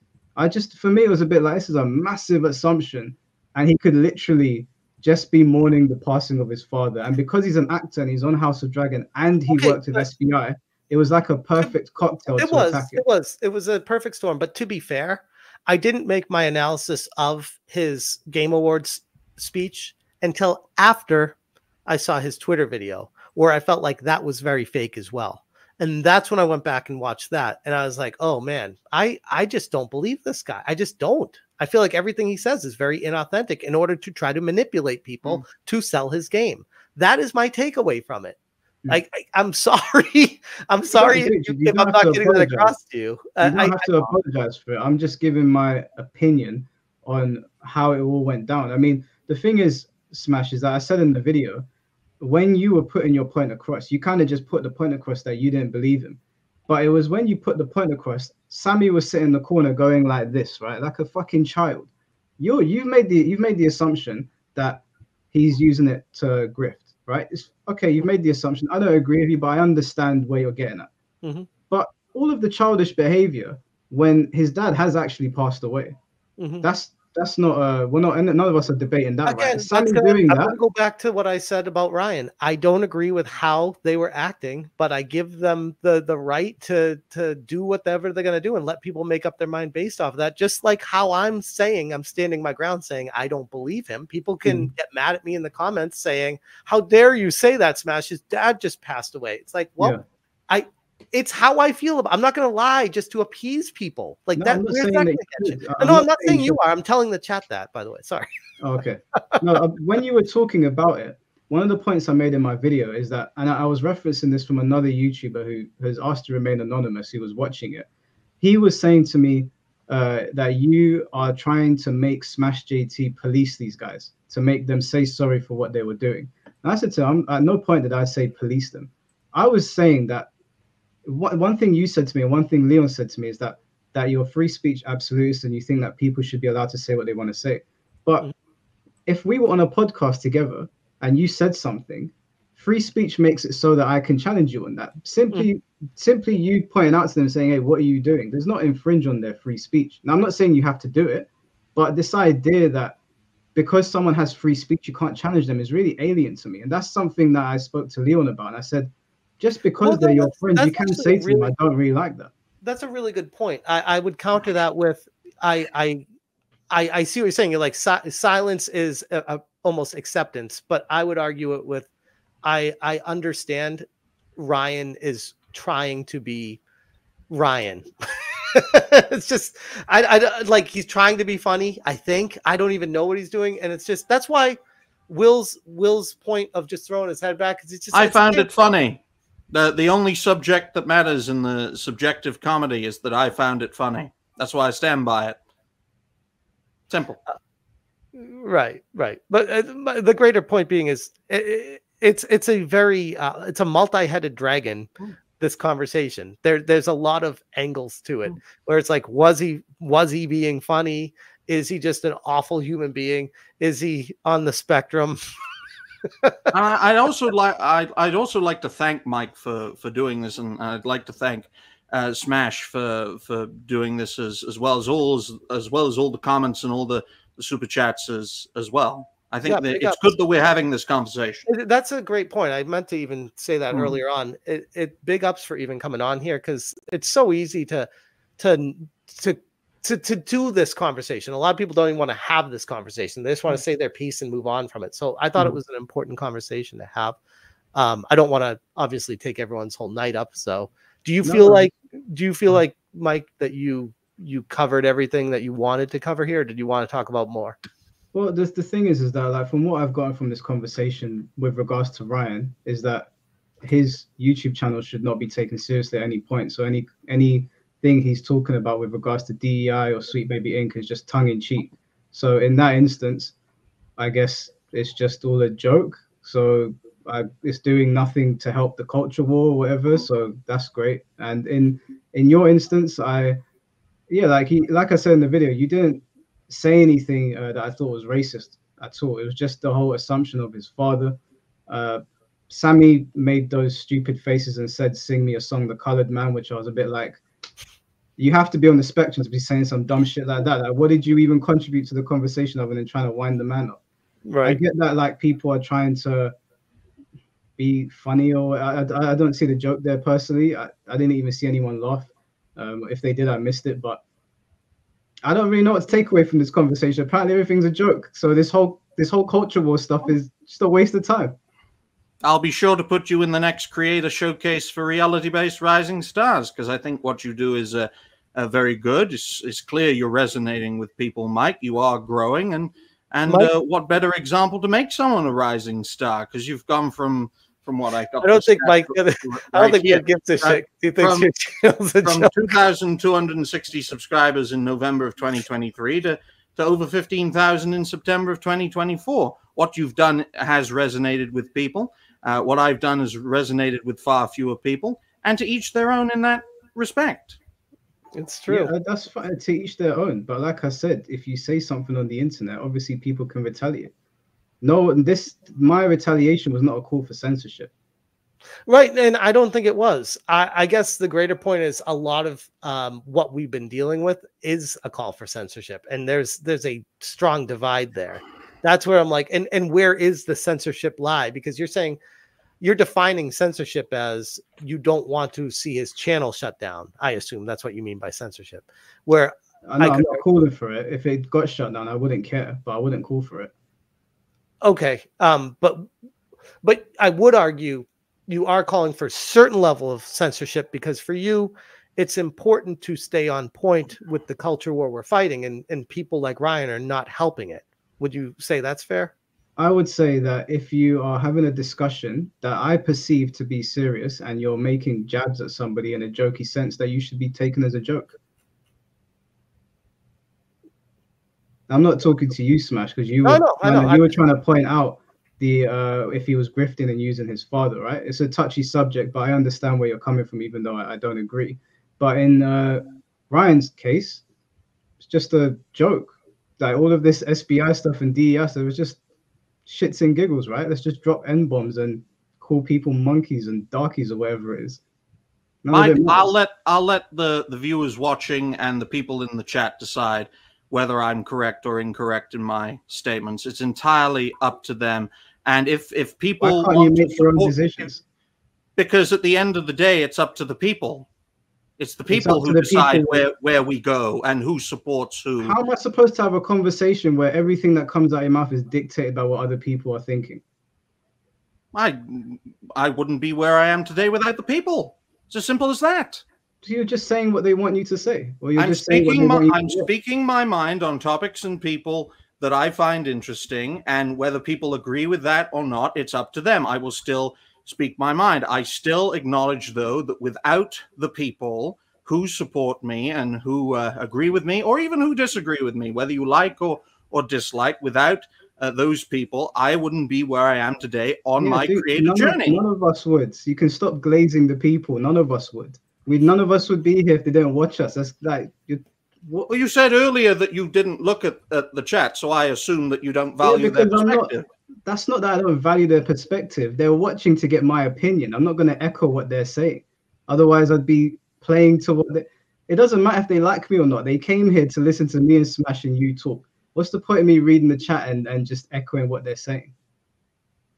For me, it was a bit like, this is a massive assumption. And he could literally just be mourning the passing of his father. And because he's an actor and he's on House of Dragon and he worked with SBI, it was like a perfect cocktail to attack it. It was a perfect storm. But to be fair, I didn't make my analysis of his Game Awards speech until after I saw his Twitter video, where I felt like that was very fake as well. And that's when I went back and watched that. And I was like, oh man, I just don't believe this guy. I just don't. I feel like everything he says is very inauthentic in order to try to manipulate people to sell his game. That is my takeaway from it. Like, I'm sorry. I'm sorry if I'm not getting that across to you. You don't have to apologize for it. I'm just giving my opinion on how it all went down. I mean, the thing is, Smash, is that I said in the video, when you were putting your point across, you kind of just put the point across that you didn't believe him. But it was when you put the point across, Sammy was sitting in the corner going like this, right? Like a fucking child. You've made the assumption that he's using it to grift, right? It's okay, you've made the assumption. I don't agree with you, but I understand where you're getting at. But all of the childish behavior when his dad has actually passed away, that's not none of us are debating that. Again, right? Sammy doing that. I'm gonna go back to what I said about Ryan. I don't agree with how they were acting, but I give them the right to do whatever they're gonna do and let people make up their mind based off of that. Just like how I'm standing my ground saying I don't believe him. People can get mad at me in the comments saying, how dare you say that, Smash? His dad just passed away. It's like, well, it's how I feel about. I'm not going to lie just to appease people like that. I'm not saying you are. I'm telling the chat that, by the way. Sorry. Okay. No, when you were talking about it, one of the points I made in my video is that, and I was referencing this from another YouTuber who has asked to remain anonymous, who was watching it. He was saying to me that you are trying to make Smash JT police these guys, to make them say sorry for what they were doing. And I said to him, at no point did I say police them. I was saying that one thing you said to me and one thing Leon said to me is that you're free speech absolutist and you think that people should be allowed to say what they want to say. But if we were on a podcast together and you said something, free speech makes it so that I can challenge you on that. Simply you pointing out to them saying, hey, what are you doing? Does not infringe on their free speech. Now, I'm not saying you have to do it, but this idea that because someone has free speech, you can't challenge them is really alien to me. And that's something that I spoke to Leon about. And I said, just because Well, they're no, your friends, you that's can actually say a to them, really I don't really like that. that's a really good point. I would counter that with I see what you're saying. You're like silence is almost acceptance, but I would argue it with I understand Ryan is trying to be Ryan. It's just I like he's trying to be funny. I think I don't even know what he's doing, and it's just that's why Will's point of just throwing his head back is it's just I found it funny. The only subject that matters in the subjective comedy is that I found it funny. That's why I stand by it. Simple. Right. But the greater point being is it's a very it's a multi-headed dragon. This conversation, there's a lot of angles to it, where it's like, was he being funny? Is he just an awful human being? Is he on the spectrum? I'd also like to thank Mike for doing this, and I'd like to thank Smash for doing this as well as all the comments and all the super chats as well. I think that it's good that we're having this conversation. That's a great point. I meant to even say that earlier on. It big ups for even coming on here, because it's so easy to do this conversation. A lot of people don't even want to have this conversation. They just want to say their piece and move on from it. So I thought it was an important conversation to have. I don't want to obviously take everyone's whole night up. So do you feel like Mike, that you covered everything that you wanted to cover here, or did you want to talk about more? Well, the thing is that, like, from what I've gotten from this conversation with regards to Ryan, is that his YouTube channel should not be taken seriously at any point. So anything he's talking about with regards to DEI or Sweet Baby Inc. is just tongue in cheek. So in that instance, I guess it's just all a joke. So it's doing nothing to help the culture war or whatever. So that's great. And in your instance, like I said in the video, you didn't say anything that I thought was racist at all. It was just the whole assumption of his father. Sammy made those stupid faces and said, "Sing me a song, The Colored Man," which I was a bit like, you have to be on the spectrum to be saying some dumb shit like that. Like, what did you even contribute to the conversation other than trying to wind the man up? Right. I get that, like, people are trying to be funny, or I don't see the joke there personally. I didn't even see anyone laugh. If they did, I missed it, but I don't really know what to take away from this conversation. Apparently everything's a joke. So this whole culture war stuff is just a waste of time. I'll be sure to put you in the next creator showcase for reality-based rising stars, because I think what you do is very good. It's clear you're resonating with people, Mike. You are growing, and Mike, what better example to make someone a rising star? Because you've gone from what I got. I don't think Mike. I don't think Mike gives a shit. He thinks your channel's a joke. 2,260 subscribers in November of 2023 to over 15,000 in September of 2024. What you've done has resonated with people. What I've done has resonated with far fewer people, and to each their own in that respect. It's true. Yeah, that's fine, to each their own. But like I said, if you say something on the internet, obviously people can retaliate. No, my retaliation was not a call for censorship. Right, and I don't think it was. I guess the greater point is a lot of what we've been dealing with is a call for censorship, and there's a strong divide there. That's where I'm like, and where is the censorship lie? Because you're defining censorship as you don't want to see his channel shut down. I assume that's what you mean by censorship. Where I'm not calling for it. If it got shut down, I wouldn't care, but I wouldn't call for it. Okay, but I would argue you are calling for a certain level of censorship, because for you, it's important to stay on point with the culture war we're fighting, and people like Ryan are not helping it. Would you say that's fair? I would say that if you are having a discussion that I perceive to be serious and you're making jabs at somebody in a jokey sense, that you should be taken as a joke. I'm not talking to you, Smash, because you were trying to point out the if he was grifting and using his father, right? It's a touchy subject, but I understand where you're coming from, even though I don't agree. But in Ryan's case, it's just a joke. Like, all of this SBI stuff and DEI stuff was just shits and giggles, right? Let's just drop N-bombs and call people monkeys and darkies or whatever it is. Mike, I'll let the viewers watching and the people in the chat decide whether I'm correct or incorrect in my statements. It's entirely up to them. And if people want to make their own decisions. Because at the end of the day, it's up to the people. It's the people up to who the decide people. where we go and who supports who. How am I supposed to have a conversation where everything that comes out of your mouth is dictated by what other people are thinking? I wouldn't be where I am today without the people. It's as simple as that. So you're just saying what they want you to say, or you're I'm just saying what they want you to I'm say. speaking my mind on topics and people that I find interesting, and whether people agree with that or not, it's up to them. I will still speak my mind. I still acknowledge, though, that without the people who support me and who agree with me, or even who disagree with me, whether you like or dislike, without those people, I wouldn't be where I am today on my creative journey. None of us would. You can stop glazing the people. None of us would. None of us would be here if they didn't watch us. That's like, well, you said earlier that you didn't look at the chat, so I assume that you don't value their perspective. That's not that I don't value their perspective. They're watching to get my opinion. I'm not going to echo what they're saying. Otherwise, I'd be playing to what it doesn't matter if they like me or not. They came here to listen to me and Smash and you talk. What's the point of me reading the chat and just echoing what they're saying?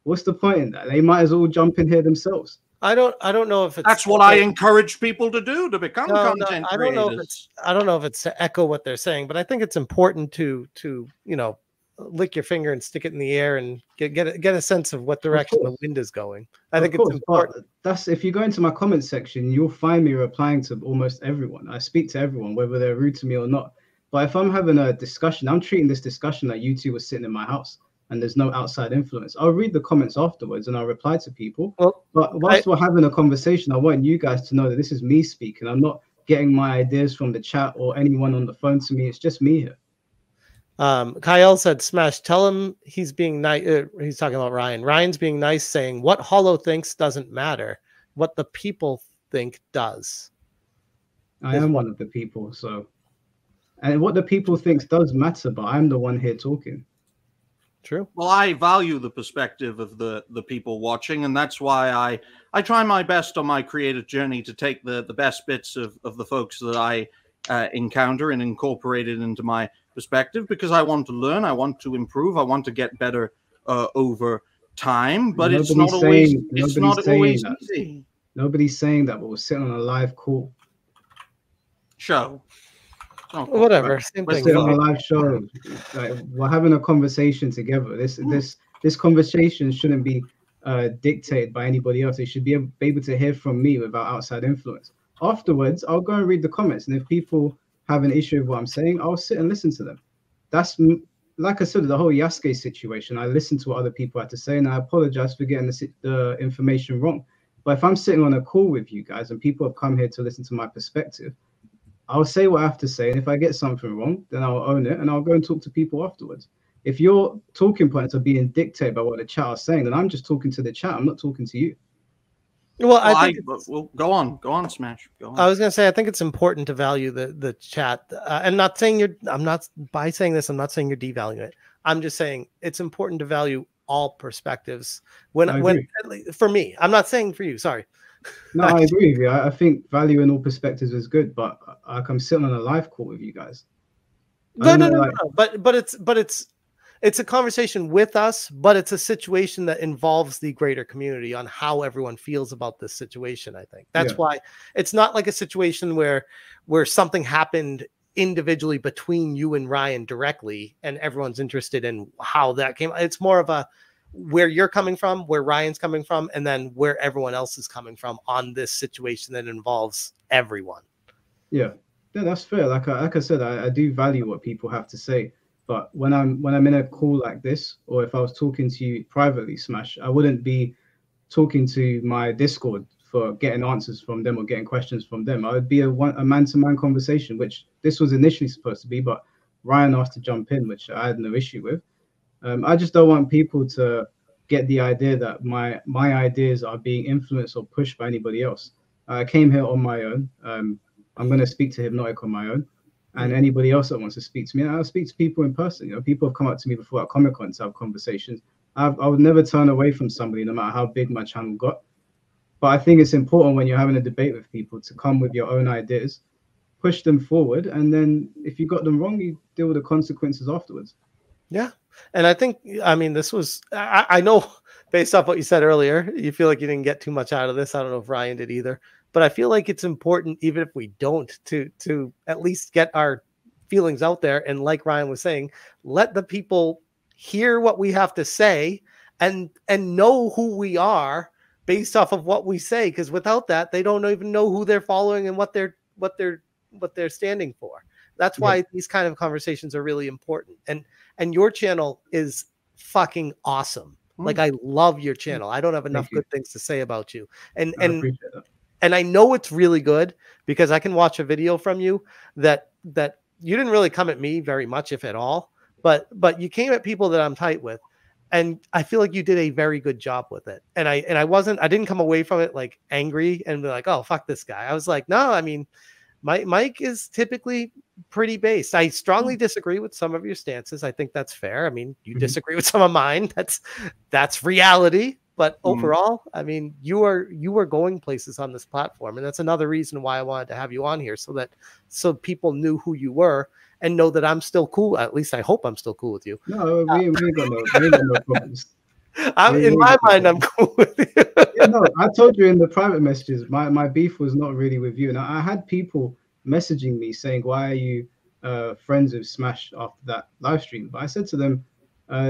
What's the point in that? They might as well jump in here themselves. I don't know if it's that's what I encourage people to do, to become content creators. I don't know if it's to echo what they're saying, but I think it's important to you know, lick your finger and stick it in the air and get a sense of what direction the wind is going. I think it's important. That's if you go into my comment section, you'll find me replying to almost everyone. I speak to everyone, whether they're rude to me or not. But if I'm having a discussion, I'm treating this discussion like you two were sitting in my house and there's no outside influence. I'll read the comments afterwards and I'll reply to people. Well, but whilst we're having a conversation, I want you guys to know that this is me speaking. I'm not getting my ideas from the chat or anyone on the phone to me. It's just me here. Kyle said, Smash, tell him he's being nice. He's talking about Ryan. Ryan's being nice, saying what Hollow thinks doesn't matter. What the people think does. I am one of the people, so. And what the people thinks does matter, but I'm the one here talking. True. Well, I value the perspective of the people watching, and that's why I try my best on my creative journey to take the best bits of the folks that I encounter and incorporate it into my perspective, because I want to learn, I want to improve, I want to get better over time. But it's not always easy. Nobody's saying that, but we're sitting on a live call. Show. Oh, whatever. Same thing. On a live show, like, we're having a conversation together. This conversation shouldn't be dictated by anybody else. They should be able to hear from me without outside influence. Afterwards, I'll go and read the comments, and if people have an issue with what I'm saying, I'll sit and listen to them. That's like I said, the whole Yasuke situation. I listened to what other people had to say, and I apologize for getting the information wrong. But if I'm sitting on a call with you guys and people have come here to listen to my perspective, I'll say what I have to say, and if I get something wrong, then I'll own it, and I'll go and talk to people afterwards. If your talking points are being dictated by what the chat are saying, then I'm just talking to the chat. I'm not talking to you. Well, I think go on, Smash. Go on. I was going to say, I think it's important to value the chat, and not saying I'm not by saying this. I'm not saying you're devaluing it. I'm just saying it's important to value all perspectives. For me, I'm not saying for you. Sorry. No, I agree with you. I think valuing all perspectives is good, but I'm sitting on a live call with you guys. No. But it's a conversation with us, but it's a situation that involves the greater community on how everyone feels about this situation. I think that's why it's not like a situation where something happened individually between you and Ryan directly, and everyone's interested in how that came. It's more of a where you're coming from, where Ryan's coming from, and then where everyone else is coming from on this situation that involves everyone. Yeah, that's fair. Like I said, I do value what people have to say, but when I'm in a call like this, or if I was talking to you privately, Smash, I wouldn't be talking to my Discord for getting answers from them or getting questions from them. I would be a man-to-man conversation, which this was initially supposed to be, but Ryan asked to jump in, which I had no issue with. I just don't want people to get the idea that my ideas are being influenced or pushed by anybody else. I came here on my own. I'm going to speak to Hypnotic on my own, and anybody else that wants to speak to me, I'll speak to people in person. You know, people have come up to me before at Comic-Con to have conversations. I would never turn away from somebody, no matter how big my channel got. But I think it's important when you're having a debate with people to come with your own ideas, push them forward, and then if you got them wrong, you deal with the consequences afterwards. Yeah, And I think, I mean, this was, I know based off what you said earlier, you feel like you didn't get too much out of this. I don't know if Ryan did either, but I feel like it's important, even if we don't, to at least get our feelings out there. And like Ryan was saying, let the people hear what we have to say and know who we are based off of what we say. Because without that, they don't even know who they're following and what they're standing for. That's why these kind of conversations are really important. And your channel is fucking awesome. Like, I love your channel. I don't have enough good things to say about you. And I know it's really good because I can watch a video from you that you didn't really come at me very much, if at all, but you came at people that I'm tight with. And I feel like you did a very good job with it. And I didn't come away from it like angry and be like, oh, fuck this guy. I was like, no, I mean, Mike is typically pretty based. I strongly disagree with some of your stances. I think that's fair. I mean, you disagree with some of mine. That's reality. But overall, I mean, you are going places on this platform, and that's another reason why I wanted to have you on here, so people knew who you were and know that I'm still cool. At least I hope I'm still cool with you. No, we ain't got no problems. In my mind, I'm cool with you. Yeah, no, I told you in the private messages, my beef was not really with you. And I had people messaging me saying, why are you friends with Smash after that live stream? But I said to them,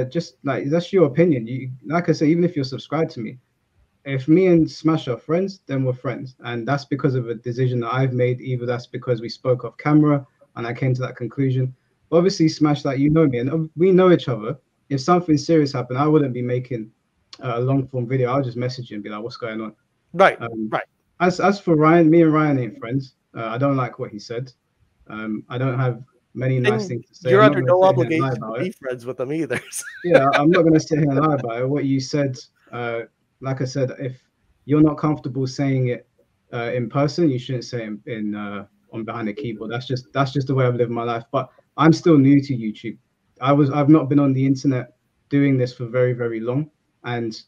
just like, that's your opinion. You, like I said, even if you're subscribed to me, if me and Smash are friends, then we're friends. And that's because of a decision that I've made. Either that's because we spoke off camera and I came to that conclusion. Obviously, Smash, like, you know me and we know each other. If something serious happened, I wouldn't be making a long form video. I'll just message you and be like, what's going on? Right. Right. As for Ryan, me and Ryan ain't friends. I don't like what he said. I don't have many nice things to say. You're under no obligation to be friends with them either. Yeah, I'm not going to sit here and lie about it. What you said, like I said, if you're not comfortable saying it in person, you shouldn't say it on behind the keyboard. That's just the way I've lived my life. But I'm still new to YouTube. I've not been on the internet doing this for very, very long. And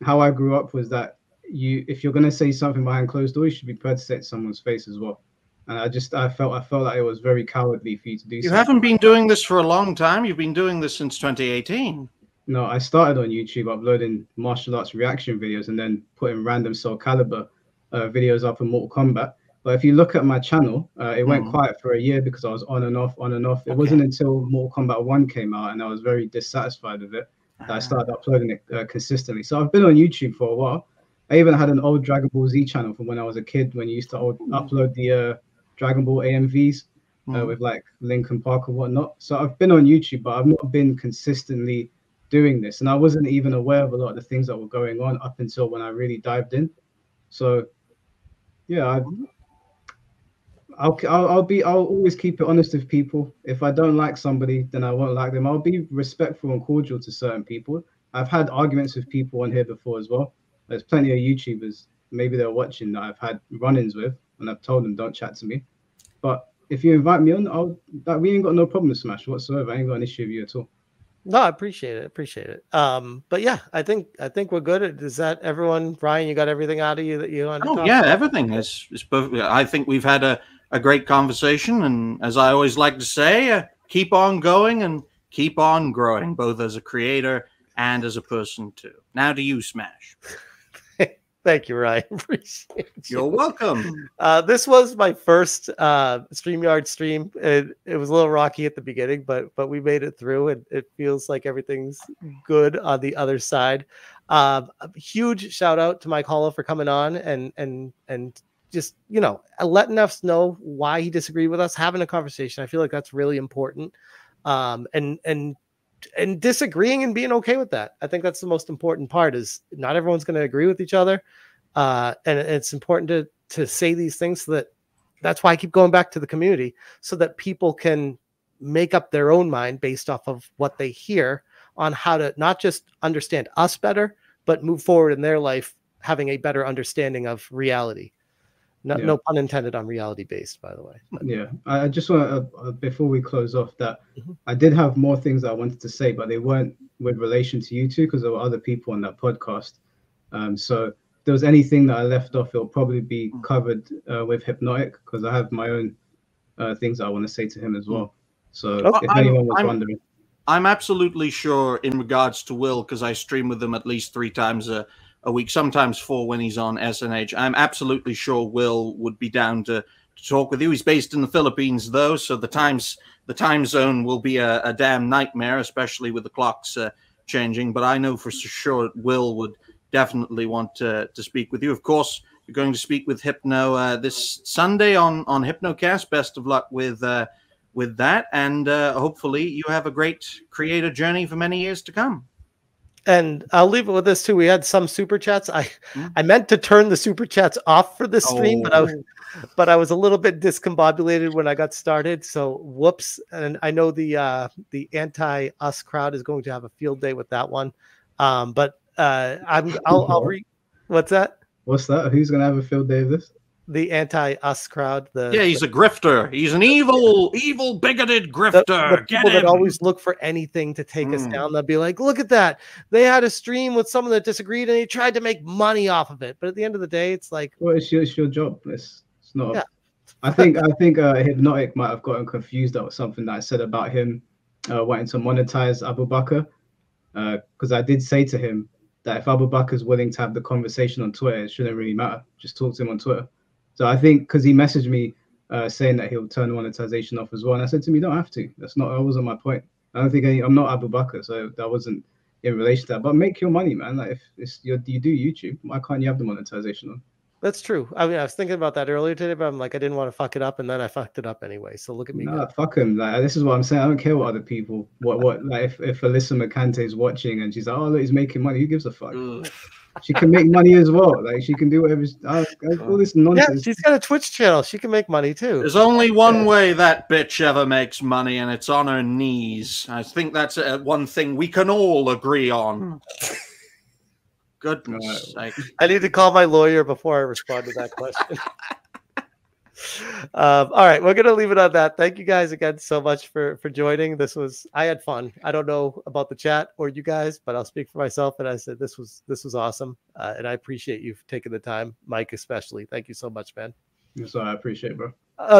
how I grew up was that if you're going to say something behind closed doors, you should be prepared to say it to someone's face as well. And I felt like it was very cowardly for you to do. You haven't been doing this for a long time. You've been doing this since 2018. No, I started on YouTube uploading martial arts reaction videos and then putting random Soul Calibur videos up in Mortal Kombat. But if you look at my channel, it went quiet for a year because I was on and off, on and off. It wasn't until Mortal Kombat 1 came out and I was very dissatisfied with it that I started uploading it consistently. So I've been on YouTube for a while. I even had an old Dragon Ball Z channel from when I was a kid, when you used to upload the Dragon Ball AMVs with like Linkin Park and whatnot. So I've been on YouTube, but I've not been consistently doing this. And I wasn't even aware of a lot of the things that were going on up until when I really dived in. So yeah, I'll always keep it honest with people. If I don't like somebody, then I won't like them. I'll be respectful and cordial to certain people. I've had arguments with people on here before as well. There's plenty of YouTubers, maybe they're watching, that I've had run-ins with, and I've told them don't chat to me. But if you invite me on, we ain't got no problem with Smash whatsoever. I ain't got an issue with you at all. No, I appreciate it. But yeah, I think we're good. Is that everyone? Brian, you got everything out of you that you wanted to talk about? Everything is perfect. I think we've had a great conversation, and as I always like to say, keep on going and keep on growing, both as a creator and as a person too. Now to you, Smash. Thank you, Ryan. Appreciate you. You're welcome. This was my first StreamYard stream. It was a little rocky at the beginning, but we made it through, and it feels like everything's good on the other side. A huge shout out to Mike Hollow for coming on and just, letting us know why he disagreed with us, having a conversation. I feel like that's really important. And disagreeing and being okay with that. I think that's the most important part, is not everyone's going to agree with each other. And it's important to say these things, so that's why I keep going back to the community, so that people can make up their own mind based off of what they hear on how to not just understand us better, but move forward in their life, having a better understanding of reality. No pun intended on reality based, by the way. But. Yeah, I just want to, before we close off, that I did have more things that I wanted to say, but they weren't with relation to you two, because there were other people on that podcast. So if there was anything that I left off, it'll probably be covered with Hypnotic, because I have my own things that I want to say to him as well. So if anyone was wondering. I'm absolutely sure in regards to Will, because I stream with him at least 3 times a week, sometimes 4 when he's on SNH. I'm absolutely sure Will would be down to talk with you. He's based in the Philippines, though, so the time zone will be a damn nightmare, especially with the clocks changing. But I know for sure Will would definitely want to speak with you. Of course, you're going to speak with Hypno this Sunday on Hypnocast. Best of luck with that, and hopefully you have a great creator journey for many years to come. And I'll leave it with this too. We had some super chats. I meant to turn the super chats off for this stream, but I was a little bit discombobulated when I got started. So whoops. And I know the anti-us crowd is going to have a field day with that one. But I'll read. What's that? What's that? Who's gonna have a field day of this? The anti-us crowd. He's a grifter. He's an evil, bigoted grifter. The people that always look for anything to take us down. They'll be like, look at that. They had a stream with someone that disagreed and they tried to make money off of it. But at the end of the day, it's like, well, it's your job. It's not. Yeah. I think Hypnotic might have gotten confused about something that I said about him wanting to monetize Abu Bakr. Because I did say to him that if Abu Bakr is willing to have the conversation on Twitter, it shouldn't really matter. Just talk to him on Twitter. So I think because he messaged me saying that he'll turn monetization off as well, and I said to him, "You don't have to. That wasn't my point. I don't think I'm not Abu Bakr, so that wasn't in relation to that. But make your money, man. Like if you do YouTube, why can't you have the monetization on?" That's true. I mean, I was thinking about that earlier today, but I'm like, I didn't want to fuck it up, and then I fucked it up anyway. So look at me. Nah, fuck him. Like this is what I'm saying. I don't care what other people. What like if Alyssa McCante is watching and she's like, "Oh look, he's making money." Who gives a fuck? She can make money as well. Like she can do whatever. All this nonsense. Yeah, she's got a Twitch channel. She can make money too. There's only one way that bitch ever makes money, and it's on her knees. I think that's one thing we can all agree on. Goodness sake. I need to call my lawyer before I respond to that question. All right, we're gonna leave it on that. Thank you guys again so much for joining. I had fun. I don't know about the chat or you guys, but I'll speak for myself. And I said this was awesome, and I appreciate you taking the time, Mike especially. Thank you so much, man. So I appreciate it, bro.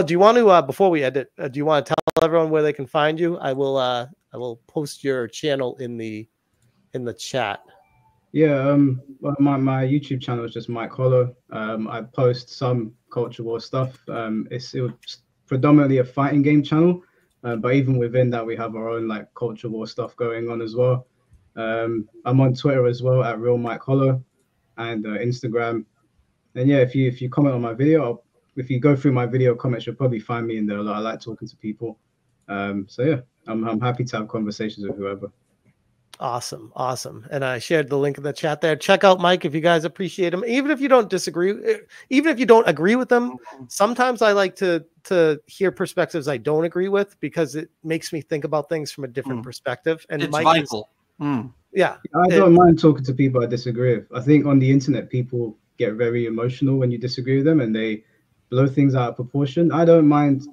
Do you want to before we end it? Do you want to tell everyone where they can find you? I will post your channel in the chat. Yeah, well, my YouTube channel is just Mike Hollow. I post some culture war stuff. It's predominantly a fighting game channel, but even within that, we have our own like culture war stuff going on as well. I'm on Twitter as well at Real Mike Hollow, and Instagram. And yeah, if you comment on my video, if you go through my video comments, you'll probably find me in there a lot. I like talking to people. So yeah, I'm happy to have conversations with whoever. Awesome. And I shared the link in the chat there. Check out Mike if you guys appreciate him. Even if you don't disagree, even if you don't agree with them, sometimes I like to hear perspectives I don't agree with because it makes me think about things from a different perspective. And it's Mike vital. Yeah. I don't mind talking to people I disagree with. I think on the internet, people get very emotional when you disagree with them and they blow things out of proportion. I don't mind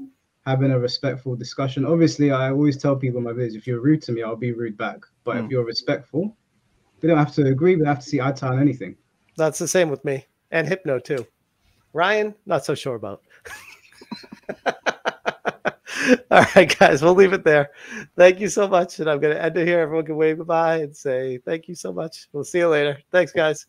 having a respectful discussion. Obviously, I always tell people in my videos, if you're rude to me, I'll be rude back. But if you're respectful, we don't have to agree. We don't have to see eye to eye on anything. That's the same with me and Hypno too. Ryan, not so sure about. All right, guys, we'll leave it there. Thank you so much. And I'm going to end it here. Everyone can wave goodbye and say thank you so much. We'll see you later. Thanks, guys.